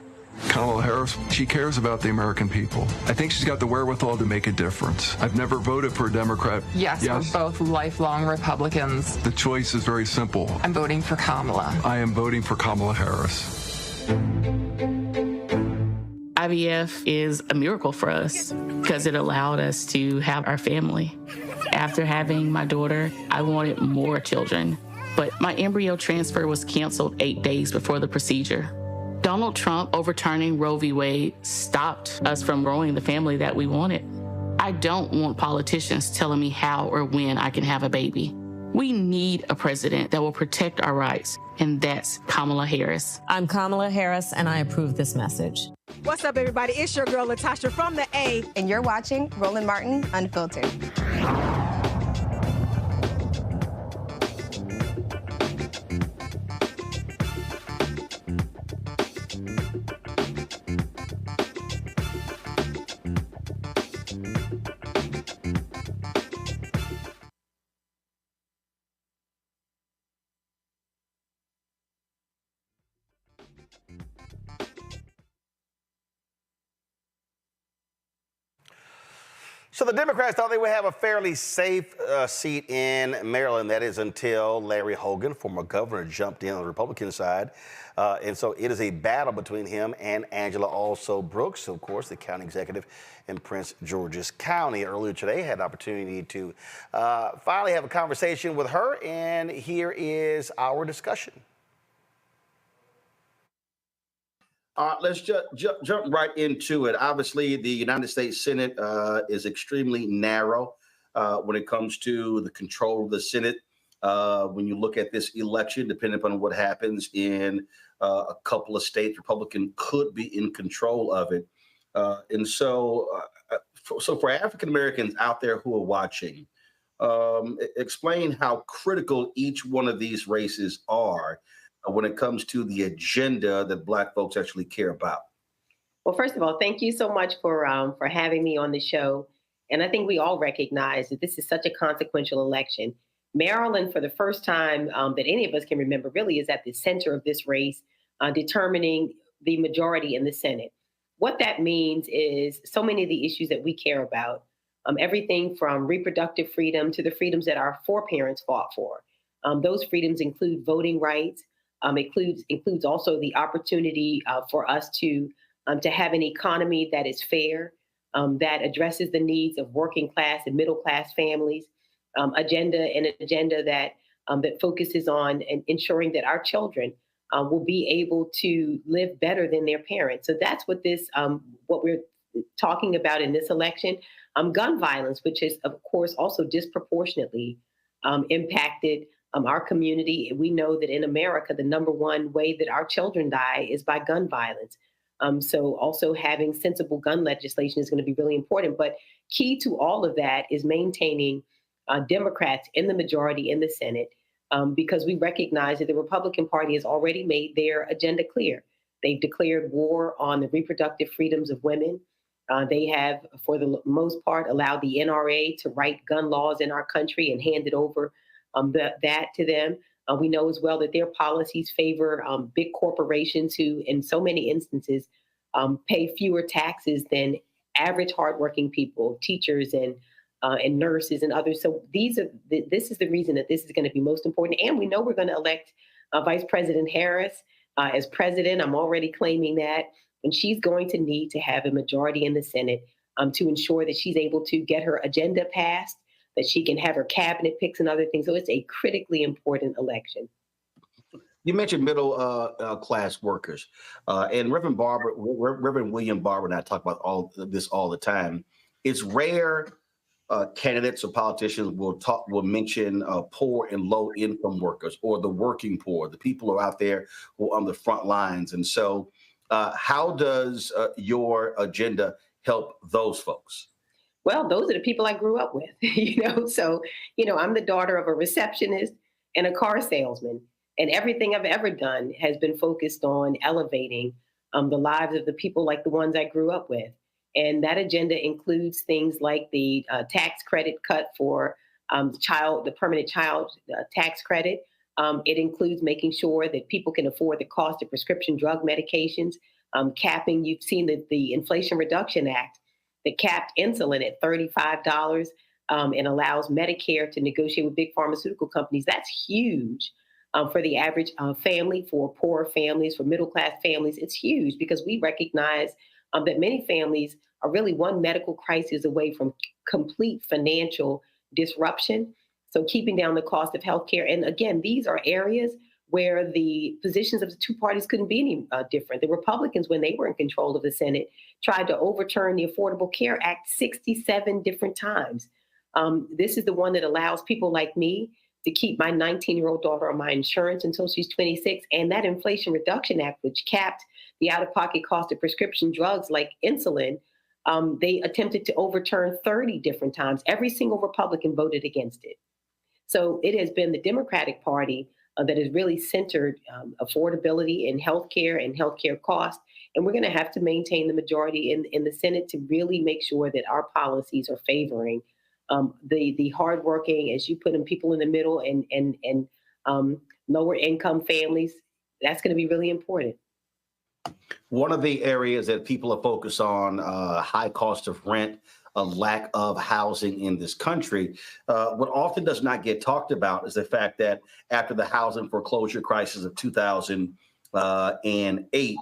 Kamala Harris, she cares about the American people. I think she's got the wherewithal to make a difference. I've never voted for a Democrat. Yes, we're both lifelong Republicans. The choice is very simple. I'm voting for Kamala. I am voting for Kamala Harris. IVF is a miracle for us because it allowed us to have our family. After having my daughter, I wanted more children, but my embryo transfer was canceled 8 days before the procedure. Donald Trump overturning Roe v. Wade stopped us from growing the family that we wanted. I don't want politicians telling me how or when I can have a baby. We need a president that will protect our rights, and that's Kamala Harris. I'm Kamala Harris, and I approve this message. What's up, everybody? It's your girl, Latasha from the A. And you're watching Roland Martin Unfiltered. So the Democrats thought they would have a fairly safe seat in Maryland. That is until Larry Hogan, former governor, jumped in on the Republican side. And so it is a battle between him and Angela Alsobrooks, of course, the county executive in Prince George's County. Earlier today, I had the opportunity to finally have a conversation with her, and here is our discussion. Let's jump right into it. Obviously, the United States Senate is extremely narrow when it comes to the control of the Senate. When you look at this election, depending upon what happens in a couple of states, Republican could be in control of it. So for African Americans out there who are watching, explain how critical each one of these races are when it comes to the agenda that Black folks actually care about. Well, first of all, thank you so much for having me on the show. And I think we all recognize that this is such a consequential election. Maryland, for the first time that any of us can remember, really is at the center of this race, determining the majority in the Senate. What that means is so many of the issues that we care about, everything from reproductive freedom to the freedoms that our foreparents fought for. Those freedoms include voting rights, includes also the opportunity for us to have an economy that is fair, that addresses the needs of working class and middle class families, agenda that focuses on ensuring that our children will be able to live better than their parents. So that's what what we're talking about in this election. Gun violence, which is of course also disproportionately impacted our community. We know that in America, the number one way that our children die is by gun violence. So also having sensible gun legislation is going to be really important. But key to all of that is maintaining Democrats in the majority in the Senate, because we recognize that the Republican Party has already made their agenda clear. They've declared war on the reproductive freedoms of women. They have, for the most part, allowed the NRA to write gun laws in our country and handed over that to them. We know as well that their policies favor big corporations who, in so many instances, pay fewer taxes than average hardworking people, teachers and nurses and others. So this is the reason that this is going to be most important. And we know we're going to elect Vice President Harris as president. I'm already claiming that. And she's going to need to have a majority in the Senate to ensure that she's able to get her agenda passed, that she can have her cabinet picks and other things. So it's a critically important election. You mentioned middle class workers, and Reverend William Barber and I talk about all this all the time. It's rare candidates or politicians will mention poor and low income workers or the working poor, the people who are out there who are on the front lines. And so how does your agenda help those folks? Well, those are the people I grew up with, So, I'm the daughter of a receptionist and a car salesman. And everything I've ever done has been focused on elevating the lives of the people like the ones I grew up with. And that agenda includes things like the tax credit cut for the permanent child tax credit. It includes making sure that people can afford the cost of prescription drug medications, capping. You've seen the Inflation Reduction Act that capped insulin at $35 and allows Medicare to negotiate with big pharmaceutical companies. That's huge for the average family, for poor families, for middle-class families. It's huge because we recognize that many families are really one medical crisis away from complete financial disruption. So keeping down the cost of healthcare. And again, these are areas where the positions of the two parties couldn't be any different. The Republicans, when they were in control of the Senate, tried to overturn the Affordable Care Act 67 different times. This is the one that allows people like me to keep my 19-year-old daughter on my insurance until she's 26. And that Inflation Reduction Act, which capped the out-of-pocket cost of prescription drugs like insulin, they attempted to overturn 30 different times. Every single Republican voted against it. So it has been the Democratic Party that has really centered affordability in healthcare and healthcare costs. And we're going to have to maintain the majority in the Senate to really make sure that our policies are favoring the hardworking, as you put them, people in the middle and lower income families. That's going to be really important. One of the areas that people are focused on, high cost of rent, a lack of housing in this country. What often does not get talked about is the fact that after the housing foreclosure crisis of 2008,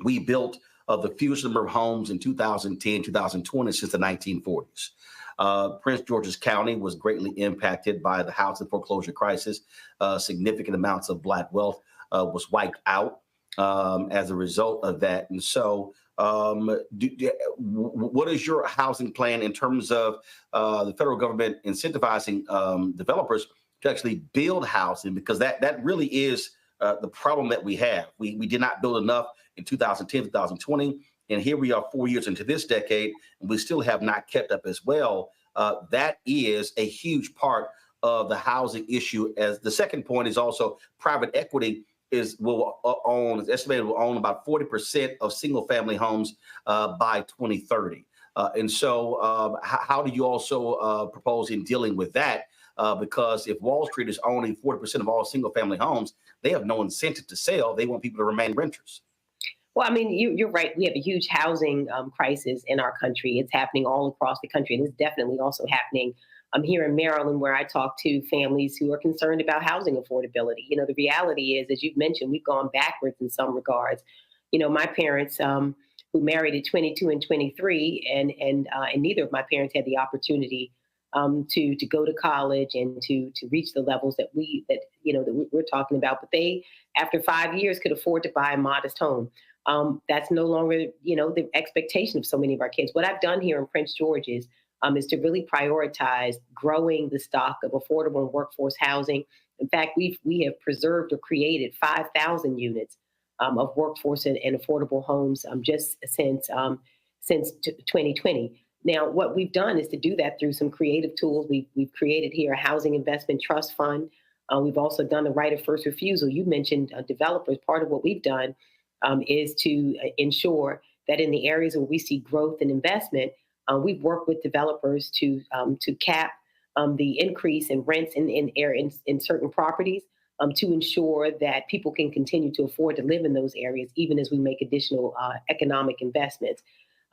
we built the fewest number of homes in 2010, 2020 since the 1940s. Prince George's County was greatly impacted by the housing foreclosure crisis. Significant amounts of Black wealth was wiped out. as a result of that. And so what is your housing plan in terms of the federal government incentivizing developers to actually build housing? Because that really is the problem that we have. We did not build enough in 2010, 2020. And here we are 4 years into this decade, and we still have not kept up as well. That is a huge part of the housing issue. As the second point is also private equity is estimated will own about 40% of single family homes by 2030. And so how do you also propose in dealing with that? Because if Wall Street is owning 40% of all single family homes, they have no incentive to sell. They want people to remain renters. Well, I mean, you're right. We have a huge housing crisis in our country. It's happening all across the country, and it's definitely also happening here in Maryland, where I talk to families who are concerned about housing affordability. You know, the reality is, as you've mentioned, we've gone backwards in some regards. You know, my parents, who married at 22 and 23, and neither of my parents had the opportunity to go to college and to reach the levels that we're talking about. But they, after 5 years, could afford to buy a modest home. That's no longer, the expectation of so many of our kids. What I've done here in Prince George's is to really prioritize growing the stock of affordable and workforce housing. In fact, we have preserved or created 5,000 units of workforce and affordable homes just since 2020. Now, what we've done is to do that through some creative tools. We've created here a housing investment trust fund. We've also done the right of first refusal. You mentioned developers. Part of what we've done is to ensure that in the areas where we see growth and investment, we've worked with developers to cap the increase in rents in certain properties to ensure that people can continue to afford to live in those areas, even as we make additional economic investments.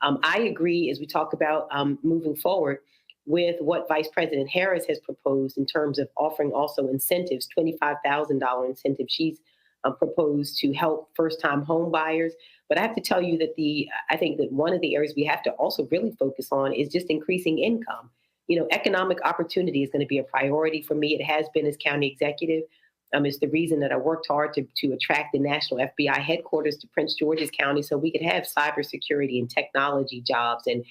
I agree, as we talk about moving forward, with what Vice President Harris has proposed in terms of offering also incentives, $25,000 incentives. She's proposed to help first-time home buyers. But I have to tell you that I think that one of the areas we have to also really focus on is just increasing income. Economic opportunity is going to be a priority for me. It has been as county executive. It's the reason that I worked hard to attract the national FBI headquarters to Prince George's County so we could have cybersecurity and technology jobs and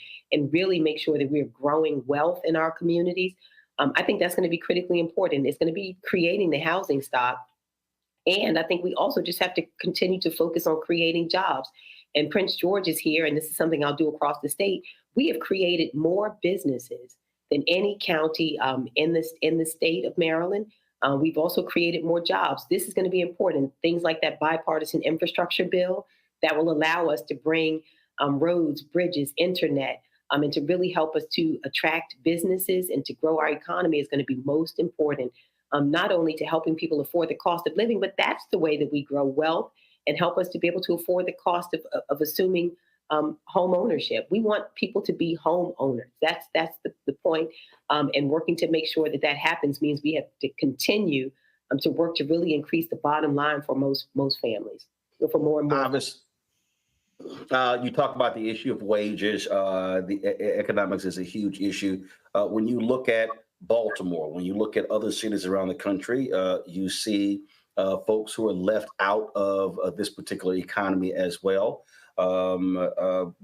really make sure that we're growing wealth in our communities. I think that's going to be critically important. It's going to be creating the housing stock. And I think we also just have to continue to focus on creating jobs. And Prince George is here, and this is something I'll do across the state. We have created more businesses than any county in the state of Maryland. We've also created more jobs. This is going to be important. Things like that bipartisan infrastructure bill that will allow us to bring roads, bridges, internet, and to really help us to attract businesses and to grow our economy is going to be most important. Not only to helping people afford the cost of living, but that's the way that we grow wealth and help us to be able to afford the cost of assuming home ownership. We want people to be home owners. That's the point. And working to make sure that happens means we have to continue to work to really increase the bottom line for most families, for more and more. You talk about the issue of wages. The economics is a huge issue. When you look at Baltimore, when you look at other cities around the country, you see folks who are left out of this particular economy as well.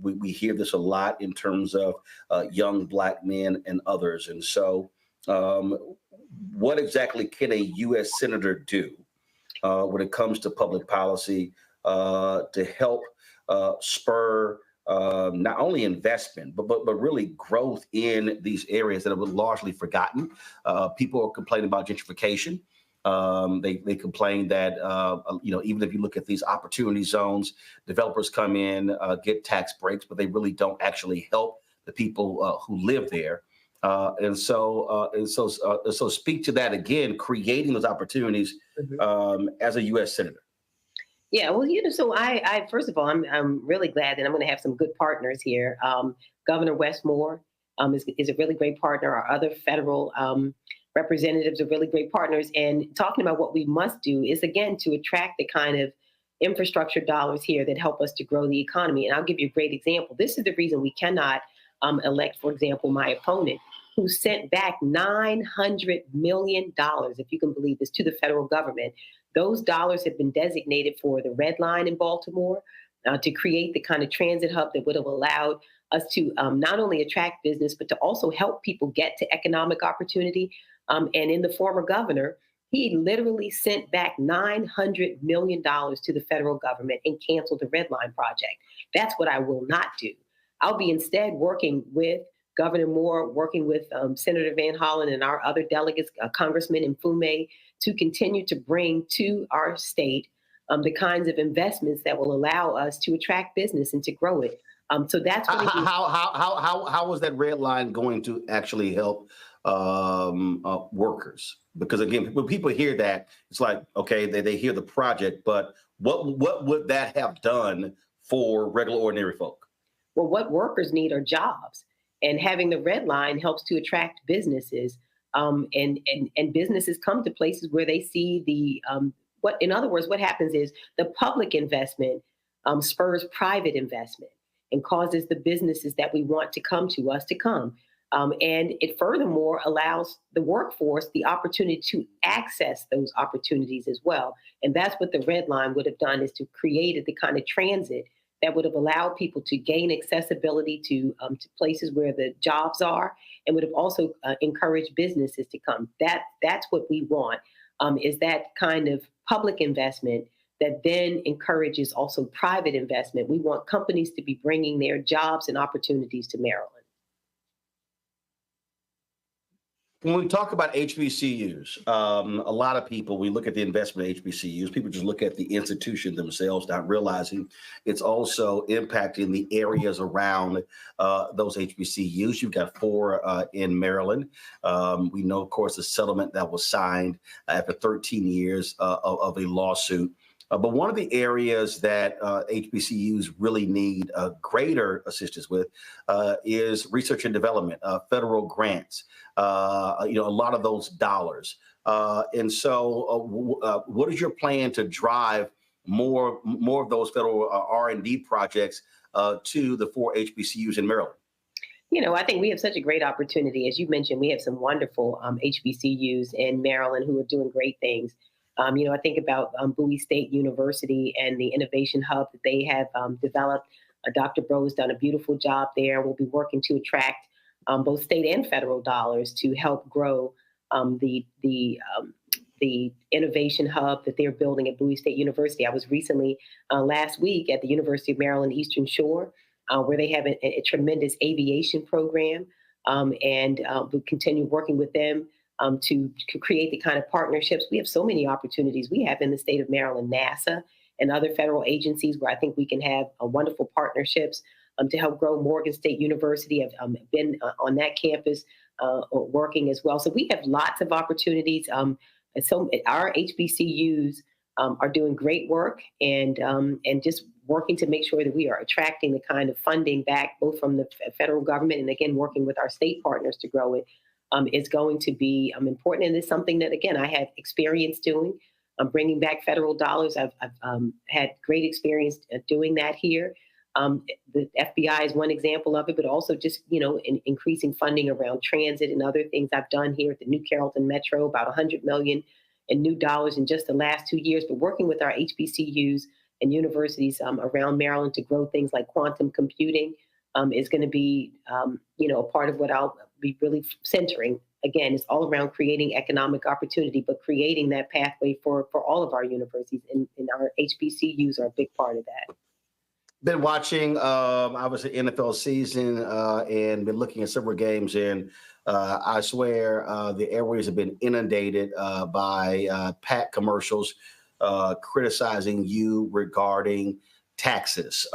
We hear this a lot in terms of young Black men and others. And so what exactly can a U.S. Senator do when it comes to public policy to help spur not only investment, but really growth in these areas that have been largely forgotten? People are complaining about gentrification. They complain that, even if you look at these opportunity zones, developers come in, get tax breaks, but they really don't actually help the people who live there. And so speak to that again, creating those opportunities as a U.S. Senator. Yeah, well, so I first of all, I'm really glad that I'm going to have some good partners here. Governor Westmore is a really great partner. Our other federal representatives are really great partners. And talking about what we must do is, again, to attract the kind of infrastructure dollars here that help us to grow the economy. And I'll give you a great example. This is the reason we cannot elect, for example, my opponent, who sent back $900 million, if you can believe this, to the federal government. Those dollars have been designated for the Red Line in Baltimore to create the kind of transit hub that would have allowed us to not only attract business, but to also help people get to economic opportunity. And in the former governor, he literally sent back $900 million to the federal government and canceled the Red Line project. That's what I will not do. I'll be instead working with Governor Moore, working with Senator Van Hollen and our other delegates, Congressman Mfume, to continue to bring to our state the kinds of investments that will allow us to attract business and to grow it. So that's what how was that Red Line going to actually help workers? Because again, when people hear that, it's like, okay, they hear the project, but what would that have done for regular, ordinary folk? Well, what workers need are jobs, and having the Red Line helps to attract businesses, and businesses come to places where they see the in other words, what happens is the public investment spurs private investment and causes the businesses that we want to come to us to come. And it furthermore allows the workforce the opportunity to access those opportunities as well. And that's what the Red Line would have done, is to create the kind of transit that would have allowed people to gain accessibility to places where the jobs are, and would have also encouraged businesses to come. That's what we want, is that kind of public investment that then encourages also private investment. We want companies to be bringing their jobs and opportunities to Maryland. When we talk about HBCUs, a lot of people, we look at the investment in HBCUs, people just look at the institution themselves, not realizing it's also impacting the areas around those HBCUs. You've got 4 in Maryland. We know, of course, the settlement that was signed after 13 years of a lawsuit. But one of the areas that HBCUs really need greater assistance with is research and development, federal grants, a lot of those dollars. And so what is your plan to drive more of those federal R&D projects to the 4 HBCUs in Maryland? I think we have such a great opportunity. As you mentioned, we have some wonderful HBCUs in Maryland who are doing great things. I think about Bowie State University and the innovation hub that they have developed. Dr. Bro has done a beautiful job there. We'll be working to attract both state and federal dollars to help grow the innovation hub that they're building at Bowie State University. I was recently last week at the University of Maryland Eastern Shore, where they have a tremendous aviation program, and we'll continue working with them to create the kind of partnerships. We have so many opportunities we have in the state of Maryland, NASA and other federal agencies, where I think we can have wonderful partnerships to help grow Morgan State University. I've been on that campus working as well. So we have lots of opportunities. So our HBCUs are doing great work, and just working to make sure that we are attracting the kind of funding back, both from the federal government and again, working with our state partners to grow it. Is going to be important, and it's something that, again, I have experience doing. Bringing back federal dollars. I've had great experience doing that here. The FBI is one example of it, but also just, increasing funding around transit and other things I've done here at the New Carrollton Metro, about $100 million in new dollars in just the last 2 years, but working with our HBCUs and universities around Maryland to grow things like quantum computing is going to be, a part of what I'll be really centering. Again, it's all around creating economic opportunity, but creating that pathway for all of our universities, and our HBCUs are a big part of that. Been watching, obviously, NFL season and been looking at several games, and I swear the airways have been inundated by PAC commercials criticizing you regarding taxes.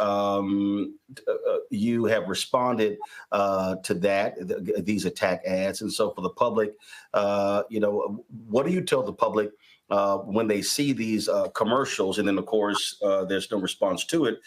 You have responded to that, these attack ads. And so for the public, what do you tell the public when they see these commercials? And then, of course, there's no response to it.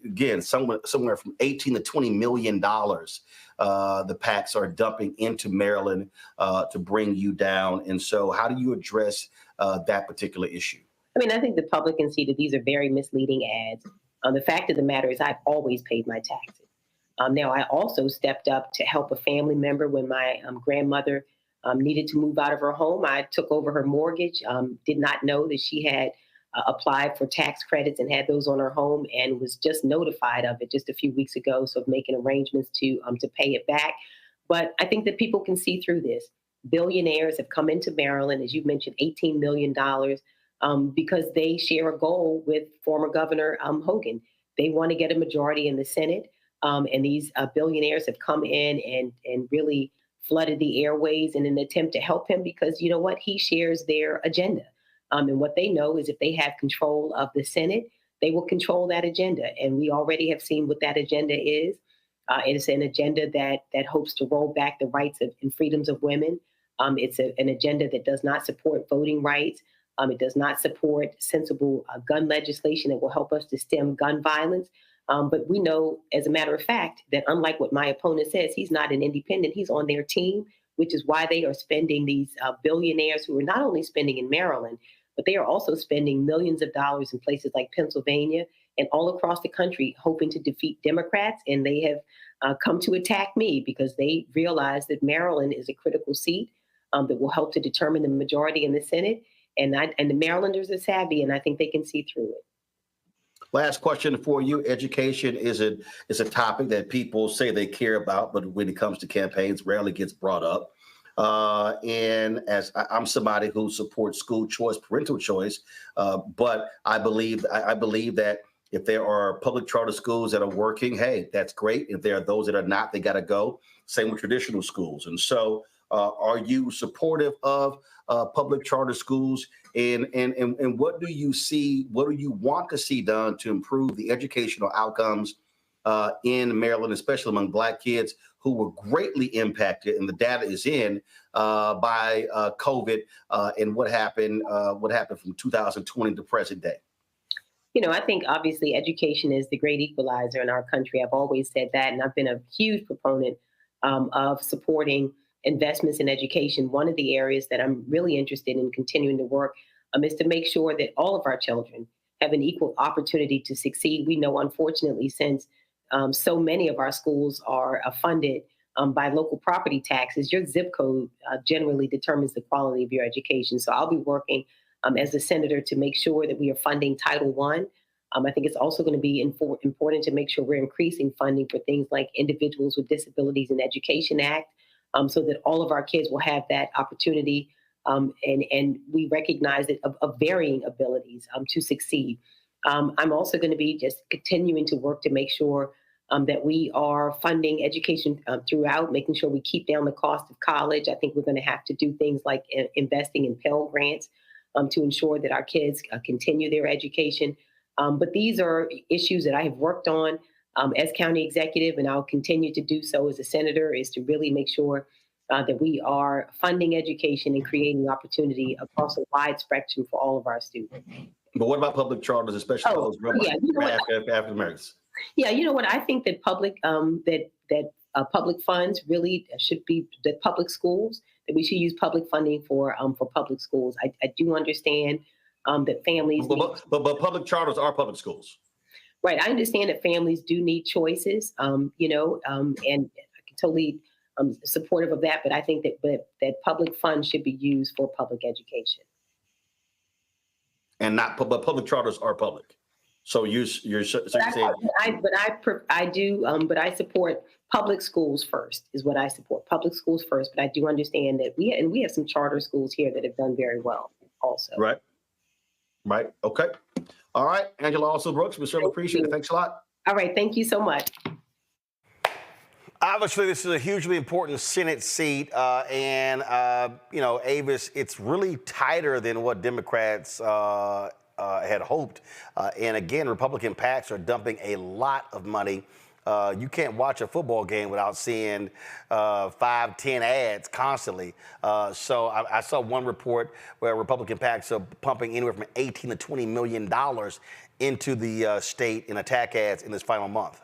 Again, somewhere from $18 to $20 million the PACs are dumping into Maryland to bring you down. And so how do you address that particular issue? I think the public can see that these are very misleading ads. The fact of the matter is I've always paid my taxes. Now, I also stepped up to help a family member when my grandmother needed to move out of her home. I took over her mortgage, did not know that she had applied for tax credits and had those on her home, and was just notified of it just a few weeks ago. So making arrangements to pay it back. But I think that people can see through this. Billionaires have come into Maryland, as you mentioned, $18 million, because they share a goal with former Governor Hogan. They want to get a majority in the Senate. And these billionaires have come in and really flooded the airways in an attempt to help him, because you know what? He shares their agenda. And what they know is if they have control of the Senate, they will control that agenda. And we already have seen what that agenda is. It's an agenda that hopes to roll back the rights and freedoms of women. It's an agenda that does not support voting rights. It does not support sensible gun legislation that will help us to stem gun violence. But we know, as a matter of fact, that unlike what my opponent says, he's not an independent. He's on their team, which is why they are spending these billionaires who are not only spending in Maryland, but they are also spending millions of dollars in places like Pennsylvania and all across the country, hoping to defeat Democrats. And they have come to attack me because they realize that Maryland is a critical seat that will help to determine the majority in the Senate. And the Marylanders are savvy, and I think they can see through it. Last question for you. Education is a topic that people say they care about, but when it comes to campaigns, rarely gets brought up. And as I'm somebody who supports school choice, parental choice, but I believe that if there are public charter schools that are working, hey, that's great. If there are those that are not, they got to go. Same with traditional schools. And so, are you supportive of public charter schools? And what do you see? What do you want to see done to improve the educational outcomes in Maryland, especially among Black kids who were greatly impacted, and the data is in by COVID and what happened from 2020 to present day? You know, I think obviously education is the great equalizer in our country. I've always said that, and I've been a huge proponent of supporting investments in education. One of the areas that I'm really interested in continuing to work is to make sure that all of our children have an equal opportunity to succeed. We know, unfortunately, since so many of our schools are funded by local property taxes, your zip code generally determines the quality of your education. So I'll be working as a senator to make sure that we are funding Title I. I think it's also going to be important to make sure we're increasing funding for things like Individuals with Disabilities in Education Act, so that all of our kids will have that opportunity. And we recognize it of varying abilities to succeed. I'm also going to be just continuing to work to make sure that we are funding education throughout, making sure we keep down the cost of college. I think we're going to have to do things like investing in Pell Grants to ensure that our kids continue their education. But these are issues that I have worked on as county executive, and I'll continue to do so as a senator, is to really make sure that we are funding education and creating opportunity across a wide spectrum for all of our students. But what about public charters, especially those African Americans? Yeah, you know what? I think that public funds really should be the public schools. That we should use public funding for public schools. I do understand that families, but public charters are public schools. Right. I understand that families do need choices. And I can totally supportive of that. But I think that public funds should be used for public education. And not, but public charters are public. So you're saying. But I support public schools first, is what I support. Public schools first. But I do understand that we have some charter schools here that have done very well also. Right. Okay. All right. Angela Alsobrooks, we certainly appreciate it. Thanks a lot. All right. Thank you so much. Obviously, this is a hugely important Senate seat. Avis, it's really tighter than what Democrats had hoped. And again, Republican PACs are dumping a lot of money. You can't watch a football game without seeing 5, 10 ads constantly. So I saw one report where Republican PACs are pumping anywhere from $18 to $20 million into the state in attack ads in this final month.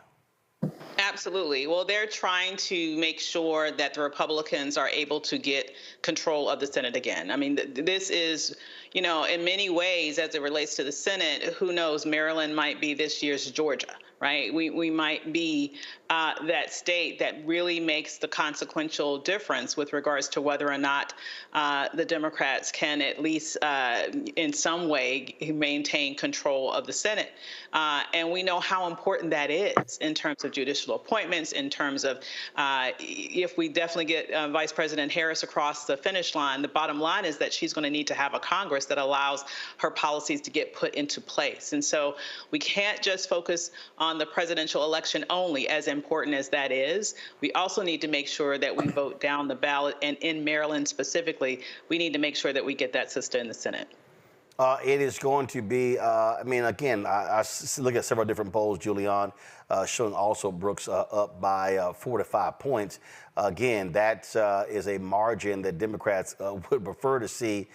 Absolutely. Well, they're trying to make sure that the Republicans are able to get control of the Senate again. I mean, this is, you know, in many ways, as it relates to the Senate, who knows, Maryland might be this year's Georgia, right? We might be that state that really makes the consequential difference with regards to whether or not the Democrats can at least in some way maintain control of the Senate. And we know how important that is in terms of judicial appointments, in terms of if we definitely get Vice President Harris across the finish line, the bottom line is that she's going to need to have a Congress that allows her policies to get put into place. And so we can't just focus on the presidential election only, as important as that is. We also need to make sure that we vote down the ballot, and in Maryland specifically, we need to make sure that we get that sister in the Senate. It is going to be, I mean, again, I look at several different polls, Julian, showing Alsobrooks up by 4 to 5 points. Again, that is a margin that Democrats would prefer to see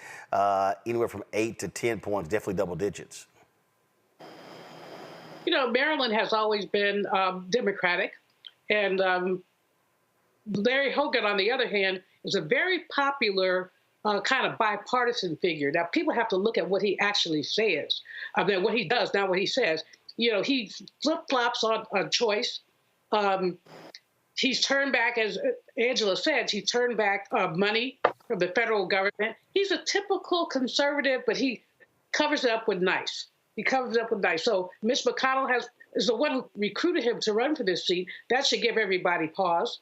anywhere from 8 to 10 points, definitely double digits. You know, Maryland has always been Democratic, and Larry Hogan, on the other hand, is a very popular kind of bipartisan figure. Now, people have to look at what he actually says, I mean, what he does, not what he says. You know, he flip-flops on choice. He's turned back, as Angela said, he turned back money from the federal government. He's a typical conservative, but he covers it up with nice. He covers it up with nice. So Mitch McConnell is the one who recruited him to run for this seat. That should give everybody pause.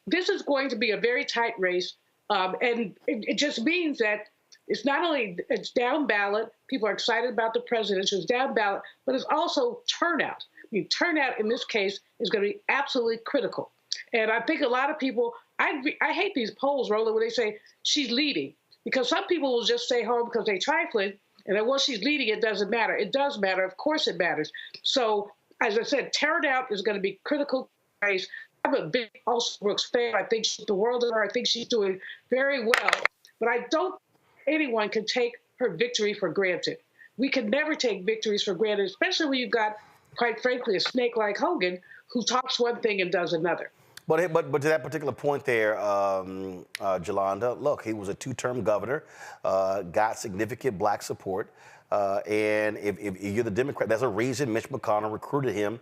This is going to be a very tight race. And it just means that it's not only it's down ballot, people are excited about the presidential, it's down ballot, but it's also turnout. I mean, turnout in this case is going to be absolutely critical. And I think a lot of people, I hate these polls, Roland, where they say she's leading, because some people will just stay home because they're trifling, and then once she's leading, it doesn't matter. It does matter. Of course it matters. So, as I said, turnout is going to be critical. I'm a big Alsobrooks fan. I think the world of her. I think she's doing very well. But I don't think anyone can take her victory for granted. We can never take victories for granted, especially when you've got, quite frankly, a snake like Hogan who talks one thing and does another. But to that particular point there, Jolanda, look, he was a two-term governor, got significant black support. And if you're the Democrat, there's a reason Mitch McConnell recruited him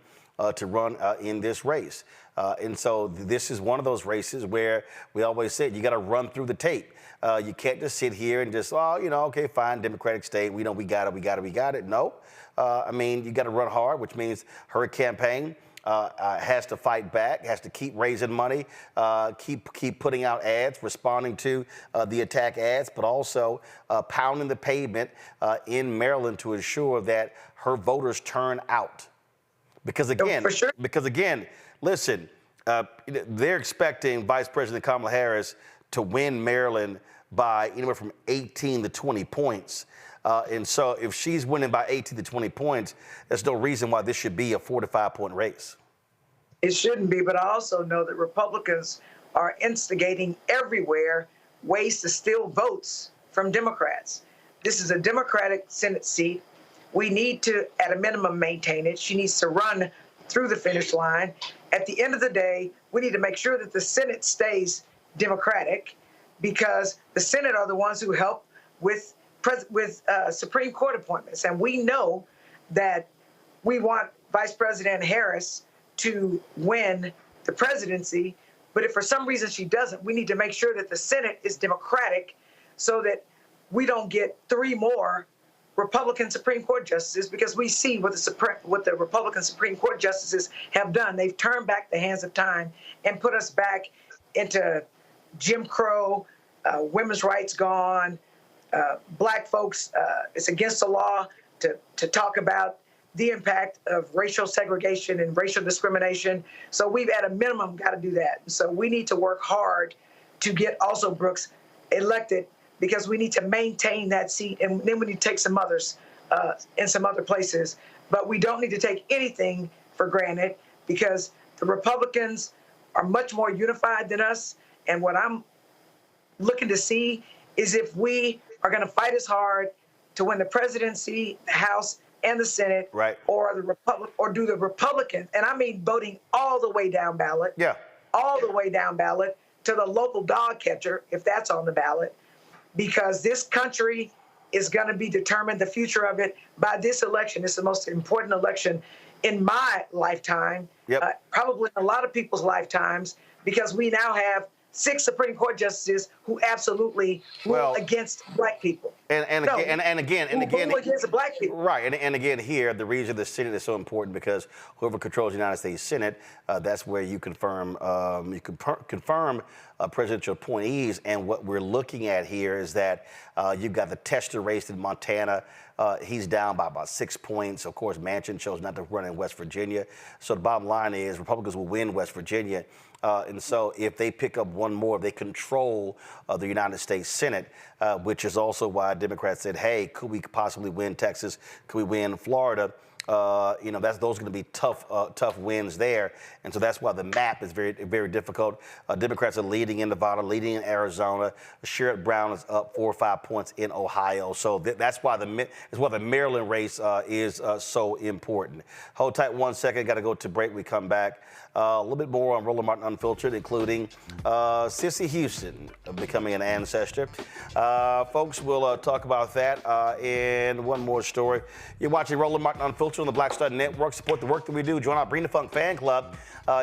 to run in this race. And so this is one of those races where we always said you got to run through the tape. You can't just sit here and just, oh, you know, okay, fine, Democratic state, we know we got it. No, I mean, you got to run hard, which means her campaign has to fight back, has to keep raising money, keep putting out ads, responding to the attack ads, but also pounding the pavement in Maryland to ensure that her voters turn out. Because again, listen, they're expecting Vice President Kamala Harris to win Maryland by anywhere from 18 to 20 points. And so if she's winning by 18 to 20 points, there's no reason why this should be a 4 to 5 point race. It shouldn't be, but I also know that Republicans are instigating everywhere ways to steal votes from Democrats. This is a Democratic Senate seat. We need to, at a minimum, maintain it. She needs to run through the finish line. At the end of the day, we need to make sure that the Senate stays Democratic, because the Senate are the ones who help with Supreme Court appointments. And we know that we want Vice President Harris to win the presidency, but if for some reason she doesn't, we need to make sure that the Senate is Democratic so that we don't get 3 more Republican Supreme Court justices, because we see what the Republican Supreme Court justices have done. They've turned back the hands of time and put us back into Jim Crow, women's rights gone, black folks, it's against the law to talk about the impact of racial segregation and racial discrimination. So we've at a minimum got to do that. So we need to work hard to get Alsobrooks elected, because we need to maintain that seat, and then we need to take some others in some other places. But we don't need to take anything for granted, because the Republicans are much more unified than us. And what I'm looking to see is if we are going to fight as hard to win the presidency, the House, and the Senate, right, or do the Republicans, and I mean voting all the way down ballot, all the way down ballot to the local dog catcher, if that's on the ballot, because this country is going to be determined, the future of it, by this election. It's the most important election in my lifetime, probably in a lot of people's lifetimes, because we now have 6 Supreme Court justices who absolutely rule against black people. And again, against black people. Right, and again here, the reason the Senate is so important because whoever controls the United States Senate, that's where you confirm presidential appointees. And what we're looking at here is that you've got the Tester race in Montana. He's down by about 6 points. Of course, Manchin chose not to run in West Virginia. So the bottom line is Republicans will win West Virginia. And so if they pick up one more, they control the United States Senate, which is also why Democrats said, hey, could we possibly win Texas? Could we win Florida? Those are going to be tough wins there. And so that's why the map is very, very difficult. Democrats are leading in Nevada, leading in Arizona. Sherrod Brown is up 4 or 5 points in Ohio. So that's why the Maryland race is so important. Hold tight 1 second. Got to go to break. We come back. A little bit more on Roland Martin Unfiltered, including Cissy Houston becoming an ancestor. Folks, we'll talk about that and one more story. You're watching Roland Martin Unfiltered on the Black Star Network. Support the work that we do. Join our Bring the Funk fan club.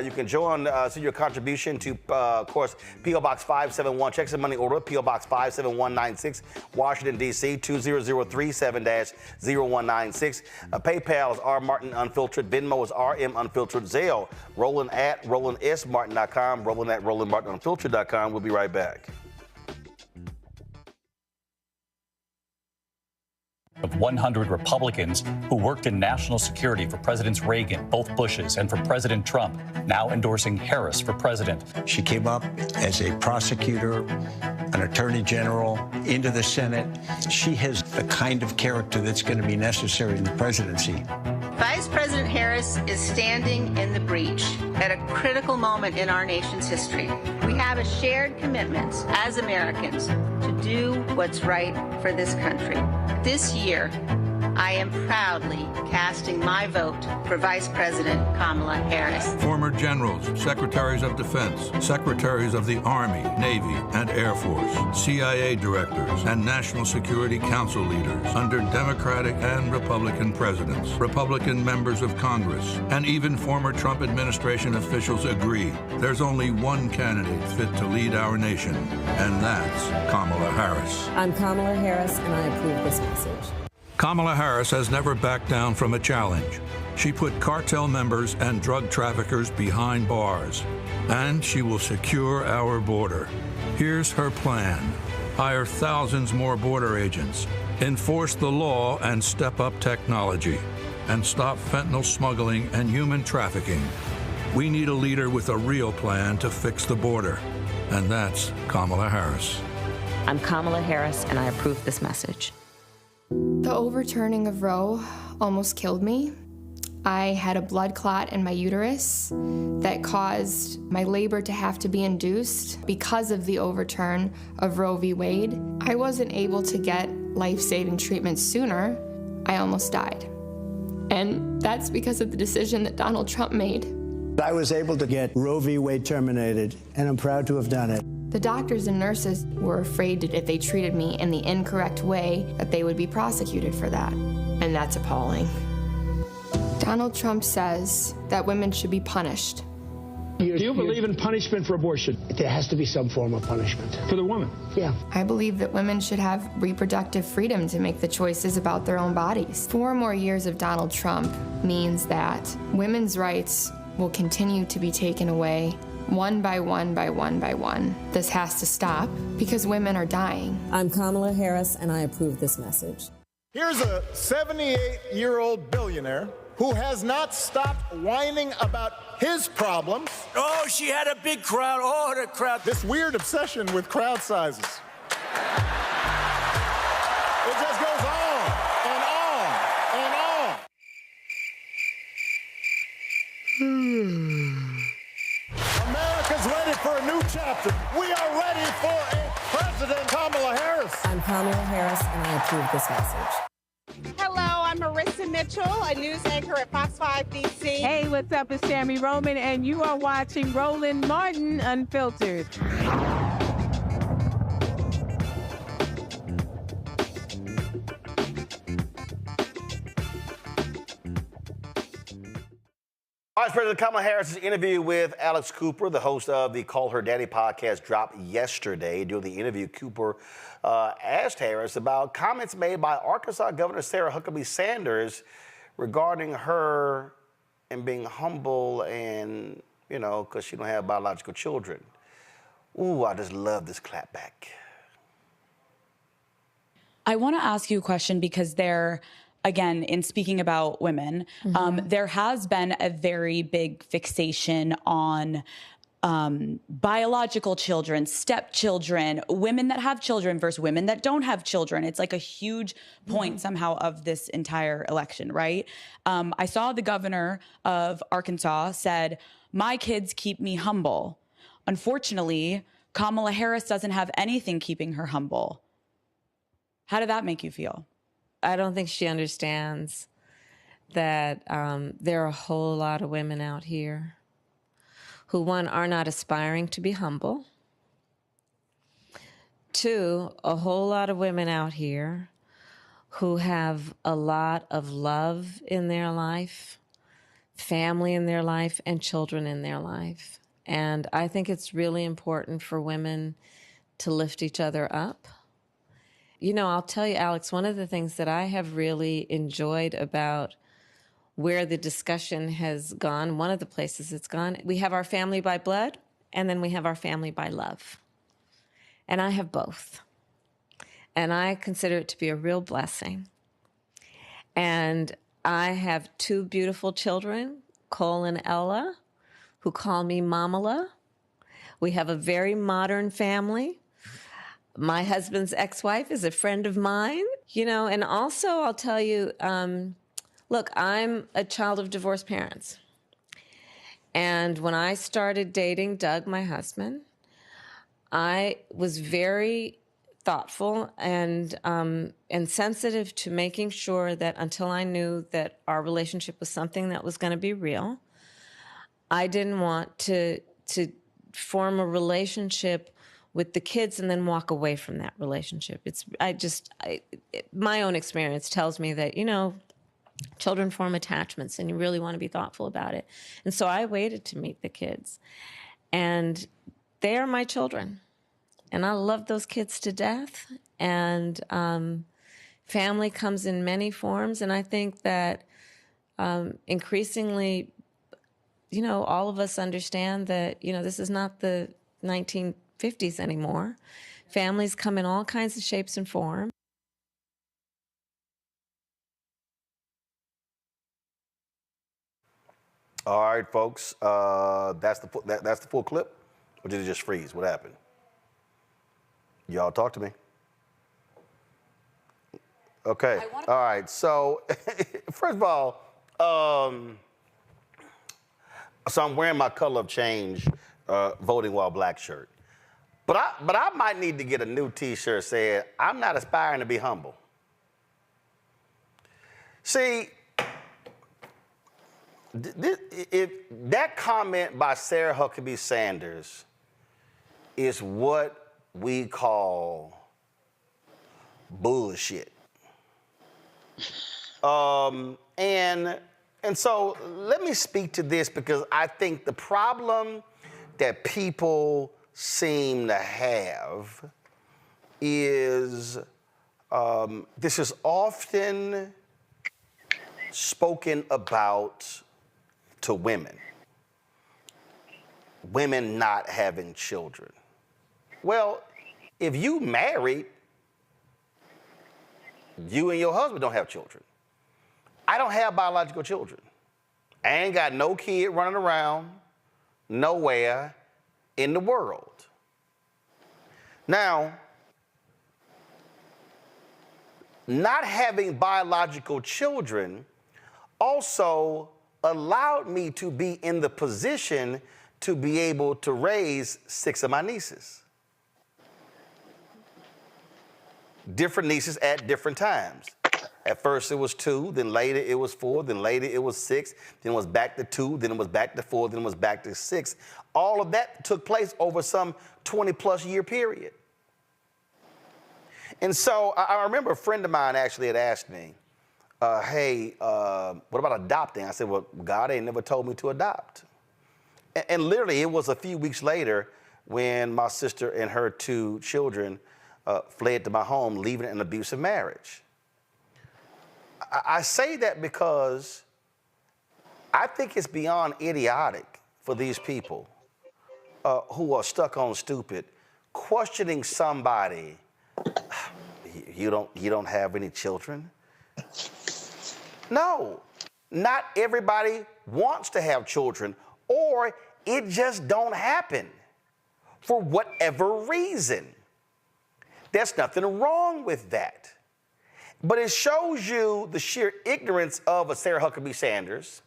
You can send your contribution to, of course, P.O. Box 571. Check some money order, P.O. Box 57196, Washington, D.C., 20037-0196. PayPal is R Martin Unfiltered. Venmo is RM Unfiltered. Zelle, Roland at RolandSMartin.com. Roland at RolandMartinUnfiltered.com. We'll be right back. Of 100 Republicans who worked in national security for Presidents Reagan, both Bushes, and for President Trump, now endorsing Harris for president. She came up as a prosecutor, an attorney general, into the Senate. She has the kind of character that's going to be necessary in the presidency. Vice President Harris is standing in the breach at a critical moment in our nation's history. We have a shared commitment as Americans to do what's right for this country. This year, I am proudly casting my vote for Vice President Kamala Harris. Former generals, secretaries of defense, secretaries of the Army, Navy, and Air Force, CIA directors, and National Security Council leaders under Democratic and Republican presidents, Republican members of Congress, and even former Trump administration officials agree there's only one candidate fit to lead our nation, and that's Kamala Harris. I'm Kamala Harris, and I approve this message. Kamala Harris has never backed down from a challenge. She put cartel members and drug traffickers behind bars, and she will secure our border. Here's her plan. Hire thousands more border agents, enforce the law and step up technology, and stop fentanyl smuggling and human trafficking. We need a leader with a real plan to fix the border, and that's Kamala Harris. I'm Kamala Harris, and I approve this message. The overturning of Roe almost killed me. I had a blood clot in my uterus that caused my labor to have to be induced because of the overturn of Roe v. Wade. I wasn't able to get life-saving treatment sooner. I almost died. And that's because of the decision that Donald Trump made. I was able to get Roe v. Wade terminated, and I'm proud to have done it. The doctors and nurses were afraid that if they treated me in the incorrect way, that they would be prosecuted for that. And that's appalling. Donald Trump says that women should be punished. Do you believe in punishment for abortion? There has to be some form of punishment. For the woman? Yeah. I believe that women should have reproductive freedom to make the choices about their own bodies. 4 more years of Donald Trump means that women's rights will continue to be taken away one by one by one by one. This has to stop because women are dying. I'm Kamala Harris, and I approve this message. Here's a 78-year-old billionaire who has not stopped whining about his problems. Oh, she had a big crowd. Oh, the crowd. This weird obsession with crowd sizes. It just goes on and on and on. America's ready for a new chapter. We are ready for a President Kamala Harris. I'm Kamala Harris, and I approve this message. Hello, I'm Marissa Lisa Mitchell, a news anchor at Fox 5 DC. Hey, what's up? It's Tammy Roman, and you are watching Roland Martin Unfiltered. Vice President Kamala Harris's interview with Alex Cooper, the host of the Call Her Daddy podcast, dropped yesterday. During the interview, Cooper asked Harris about comments made by Arkansas Governor Sarah Huckabee Sanders regarding her and being humble and, you know, because she don't have biological children. Ooh, I just love this clapback. I want to ask you a question because again, in speaking about women, there has been a very big fixation on biological children, stepchildren, women that have children versus women that don't have children. It's like a huge point somehow of this entire election, right? I saw the governor of Arkansas said, "My kids keep me humble." Unfortunately, Kamala Harris doesn't have anything keeping her humble. How did that make you feel? I don't think she understands that there are a whole lot of women out here who, one, are not aspiring to be humble. Two, a whole lot of women out here who have a lot of love in their life, family in their life, and children in their life. And I think it's really important for women to lift each other up. You know, I'll tell you, Alex, one of the things that I have really enjoyed about where the discussion has gone, one of the places it's gone, we have our family by blood, and then we have our family by love. And I have both. And I consider it to be a real blessing. And I have two beautiful children, Cole and Ella, who call me Mamala. We have a very modern family. My husband's ex-wife is a friend of mine, you know, and also I'll tell you, look, I'm a child of divorced parents. And when I started dating Doug, my husband, I was very thoughtful and sensitive to making sure that until I knew that our relationship was something that was going to be real, I didn't want to form a relationship with the kids and then walk away from that relationship. My own experience tells me that, you know, children form attachments and you really want to be thoughtful about it. And so I waited to meet the kids. And they are my children. And I love those kids to death. And family comes in many forms. And I think that increasingly, you know, all of us understand that, you know, this is not the 1950s anymore. Families come in all kinds of shapes and forms. All right, folks. That's the full clip, or did it just freeze? What happened? Y'all talk to me. Okay. All right. So, first of all, so I'm wearing my color of change, voting while black shirt. But I might need to get a new T-shirt saying, "I'm not aspiring to be humble." See, if that comment by Sarah Huckabee Sanders is what we call bullshit. And so let me speak to this because I think the problem that people seem to have is this is often spoken about to women not having children. Well, if you married, you and your husband don't have children. I don't have biological children. I ain't got no kid running around nowhere in the world. Now, not having biological children also allowed me to be in the position to be able to raise 6 of my nieces. Different nieces at different times. At first it was 2, then later it was 4, then later it was 6, then it was back to 2, then it was back to 4, then it was back to 6. All of that took place over some 20-plus year period. And so I remember a friend of mine actually had asked me, hey, what about adopting? I said, well, God ain't never told me to adopt. And literally it was a few weeks later when my sister and her 2 children fled to my home, leaving an abusive marriage. I say that because I think it's beyond idiotic for these people who are stuck on stupid, questioning somebody. You don't have any children? No, not everybody wants to have children, or it just don't happen for whatever reason. There's nothing wrong with that. But it shows you the sheer ignorance of a Sarah Huckabee Sanders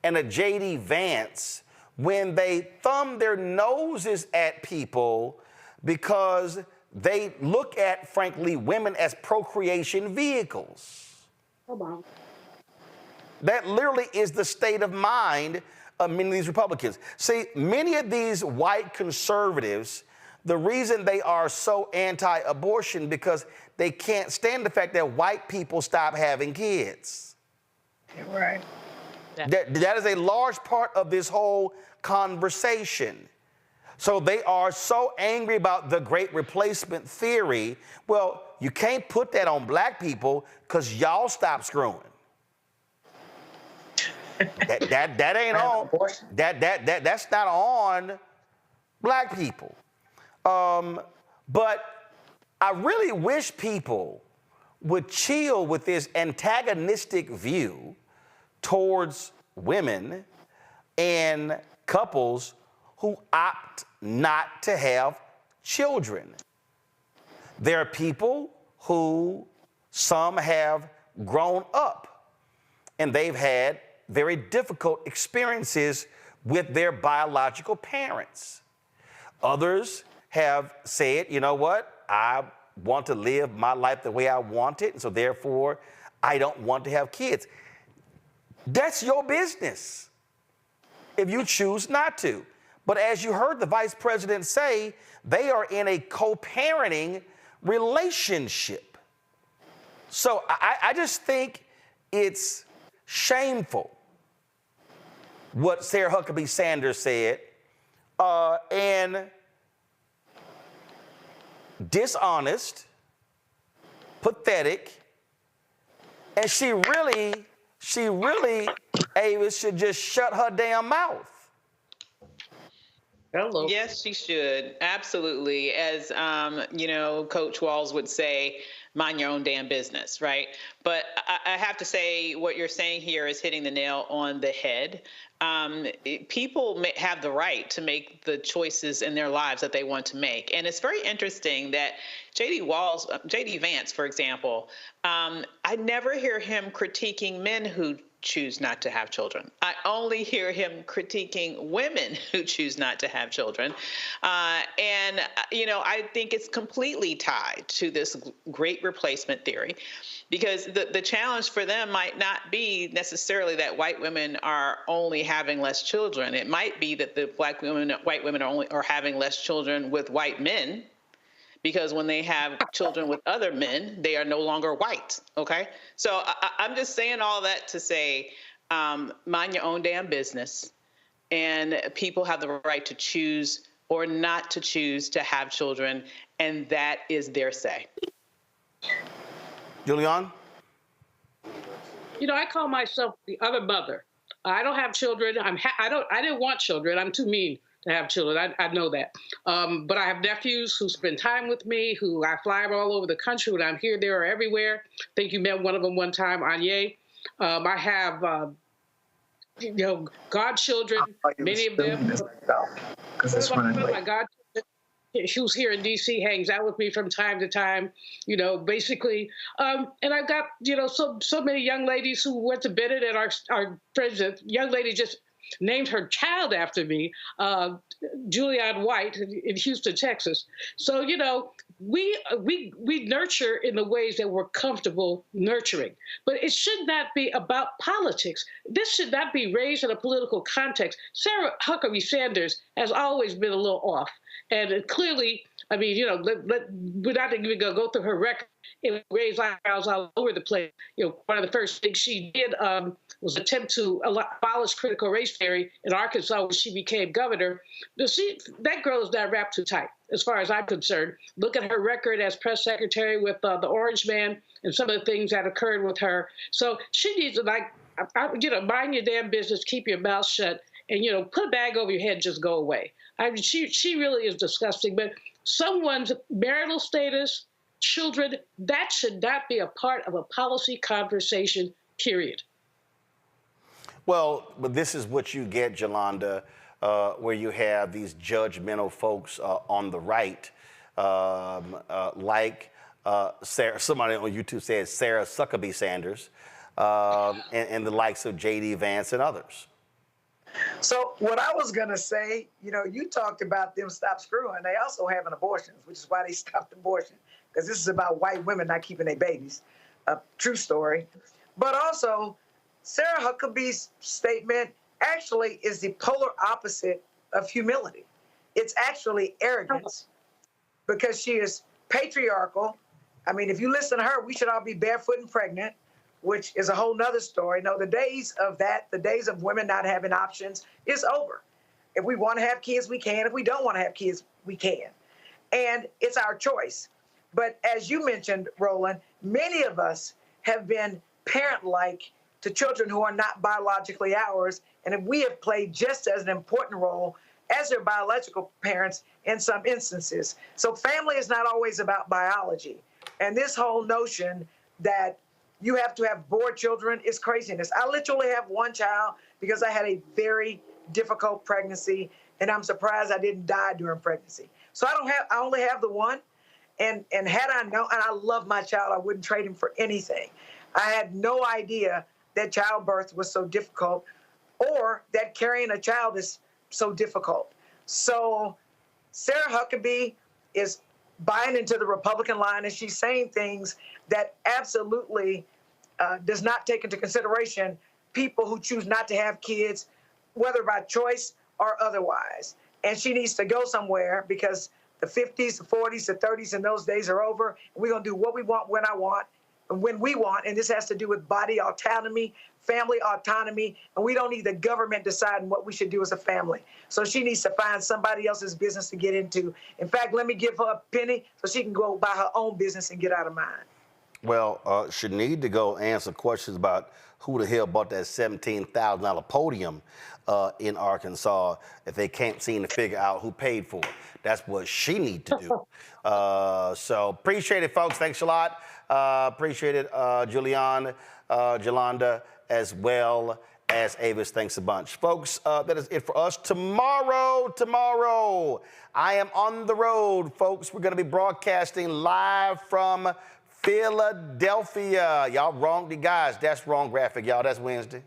and a J.D. Vance when they thumb their noses at people because they look at, frankly, women as procreation vehicles. Come on. That literally is the state of mind of many of these Republicans. See, many of these white conservatives, the reason they are so anti-abortion because they can't stand the fact that white people stop having kids. Right. That is a large part of this whole conversation. So they are so angry about the great replacement theory. Well, you can't put that on black people because y'all stop screwing. that ain't on. That's not on black people. But I really wish people would chill with this antagonistic view towards women and couples who opt not to have children. There are people who some have grown up and they've had very difficult experiences with their biological parents. Others have said, you know what, I want to live my life the way I want it, and so therefore I don't want to have kids. That's your business if you choose not to. But as you heard the vice president say, they are in a co-parenting relationship. So I just think it's shameful what Sarah Huckabee Sanders said, and dishonest, pathetic, and she really, Avis, should just shut her damn mouth. Hello. Yes, she should. Absolutely. As, Coach Walls would say, mind your own damn business, right? But I have to say what you're saying here is hitting the nail on the head. People have the right to make the choices in their lives that they want to make. And it's very interesting that J.D. Vance, for example, I never hear him critiquing men who choose not to have children. I only hear him critiquing women who choose not to have children. I think it's completely tied to this great replacement theory, because the challenge for them might not be necessarily that white women are only having less children. It might be that the white women are having less children with white men, because when they have children with other men, they are no longer white, okay? So I'm just saying all that to say, mind your own damn business, and people have the right to choose or not to choose to have children, and that is their say. Julian? I call myself the other mother. I don't have children. I didn't want children. I'm too mean to have children. I know that. But I have nephews who spend time with me, who I fly all over the country when I'm here, there, or everywhere. I think you met one of them one time, Anya. I have, godchildren, many of them. My godchildren, who's here in D.C., hangs out with me from time to time, basically. And I've got, so many young ladies who went to Bennett and our friends, young ladies just named her child after me, Julianne White in Houston, Texas. So, you know, we nurture in the ways that we're comfortable nurturing, but it should not be about politics. This should not be raised in a political context. Sarah Huckabee Sanders has always been a little off, and clearly, I mean, you know, we're not even going to go through her record. It raised eyebrows all over the place. You know, one of the first things she did was attempt to abolish critical race theory in Arkansas when she became governor. That girl is not wrapped too tight, as far as I'm concerned. Look at her record as press secretary with the Orange Man and some of the things that occurred with her. So she needs to, you know, mind your damn business, keep your mouth shut, and, you know, put a bag over your head and just go away. I mean, she really is disgusting. But someone's marital status, children, that should not be a part of a policy conversation, period. Well, but this is what you get, Jolanda, where you have these judgmental folks on the right, like Sarah, somebody on YouTube said Sarah Huckabee Sanders, and the likes of J.D. Vance and others. So what I was going to say, you know, you talked about them stop screwing. They also having abortions, which is why they stopped abortion, because this is about white women not keeping their babies. A true story. But also, Sarah Huckabee's statement actually is the polar opposite of humility. It's actually arrogance, because she is patriarchal. I mean, if you listen to her, we should all be barefoot and pregnant, which is a whole nother story. No, the days of that, the days of women not having options is over. If we want to have kids, we can. If we don't want to have kids, we can. And it's our choice. But as you mentioned, Roland, many of us have been parent-like to children who are not biologically ours, and we have played just as an important role as their biological parents in some instances. So family is not always about biology. And this whole notion that you have to have bored children is craziness. I literally have one child because I had a very difficult pregnancy, and I'm surprised I didn't die during pregnancy. So I only have the one. And had I known, and I love my child, I wouldn't trade him for anything. I had no idea that childbirth was so difficult, or that carrying a child is so difficult. So Sarah Huckabee is buying into the Republican line, and she's saying things that absolutely does not take into consideration people who choose not to have kids, whether by choice or otherwise. And she needs to go somewhere, because the 50s, the 40s, the 30s, and those days are over. And we're going to do what we want, when I want, and when we want. And this has to do with body autonomy, family autonomy. And we don't need the government deciding what we should do as a family. So she needs to find somebody else's business to get into. In fact, let me give her a penny so she can go buy her own business and get out of mine. Well, she need to go answer questions about who the hell bought that $17,000 podium in Arkansas if they can't seem to figure out who paid for it. That's what she need to do. So appreciate it, folks. Thanks a lot. Appreciate it, Julianne, Jolanda, as well as Avis. Thanks a bunch. Folks, that is it for us. Tomorrow, I am on the road, folks. We're going to be broadcasting live from Philadelphia. Y'all wrong, guys. That's wrong graphic, y'all. That's Wednesday.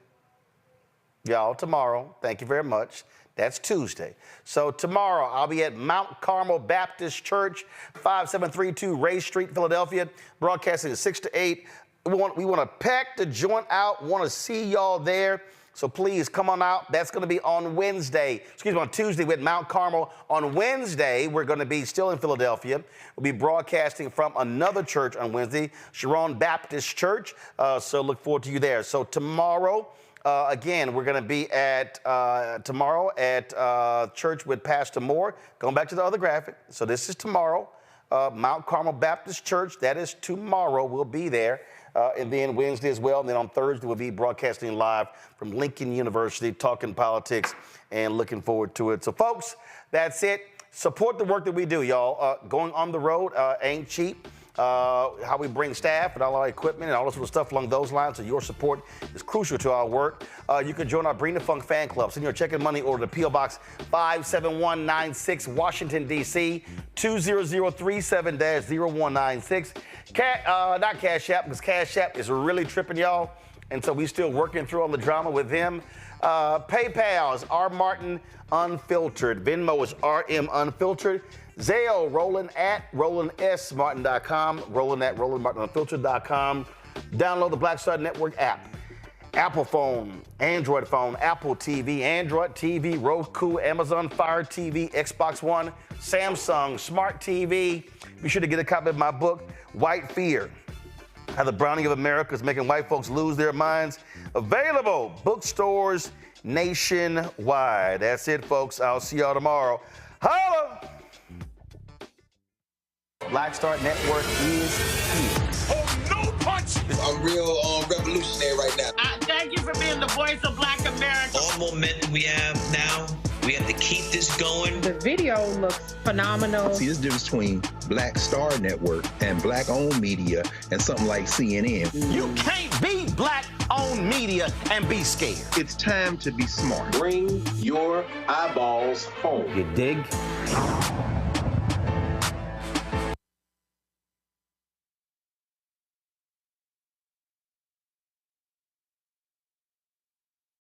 Y'all, tomorrow. Thank you very much. That's Tuesday. So tomorrow, I'll be at Mount Carmel Baptist Church, 5732 Ray Street, Philadelphia, broadcasting at 6 to 8. We want to pack the joint out. Want to see y'all there. So please come on out. That's going to be on Wednesday. Excuse me, on Tuesday with Mount Carmel. On Wednesday, we're going to be still in Philadelphia. We'll be broadcasting from another church on Wednesday, Sharon Baptist Church. So look forward to you there. So tomorrow, again, we're going to be at tomorrow at church with Pastor Moore. Going back to the other graphic. So this is tomorrow, Mount Carmel Baptist Church. That is tomorrow. We'll be there. And then Wednesday as well. And then on Thursday, we'll be broadcasting live from Lincoln University, talking politics and looking forward to it. So, folks, that's it. Support the work that we do, y'all. Going on the road ain't cheap. How we bring staff and all our equipment and all this sort of stuff along those lines. So your support is crucial to our work. You can join our Bring the Funk fan club. Send your check and money order to P.O. Box 57196, Washington, D.C., 20037-0196. Not Cash App, because Cash App is really tripping, y'all. And so we're still working through all the drama with him. PayPal is R Martin Unfiltered. Venmo is RM Unfiltered. Zelle, Roland at RolandSMartin.com. Roland at RolandMartinUnfiltered.com. Download the Black Star Network app. Apple phone, Android phone, Apple TV, Android TV, Roku, Amazon Fire TV, Xbox One, Samsung Smart TV. Be sure to get a copy of my book, White Fear: How the Browning of America is Making White Folks Lose Their Minds. Available bookstores nationwide. That's it, folks. I'll see y'all tomorrow. Holla! Black Star Network is here. Oh, no punch! I'm real revolutionary right now. Thank you for being the voice of Black America. All momentum we have now, we have to keep this going. The video looks phenomenal. See, this difference between Black Star Network and Black-owned media and something like CNN. You can't be Black-owned media and be scared. It's time to be smart. Bring your eyeballs home. You dig?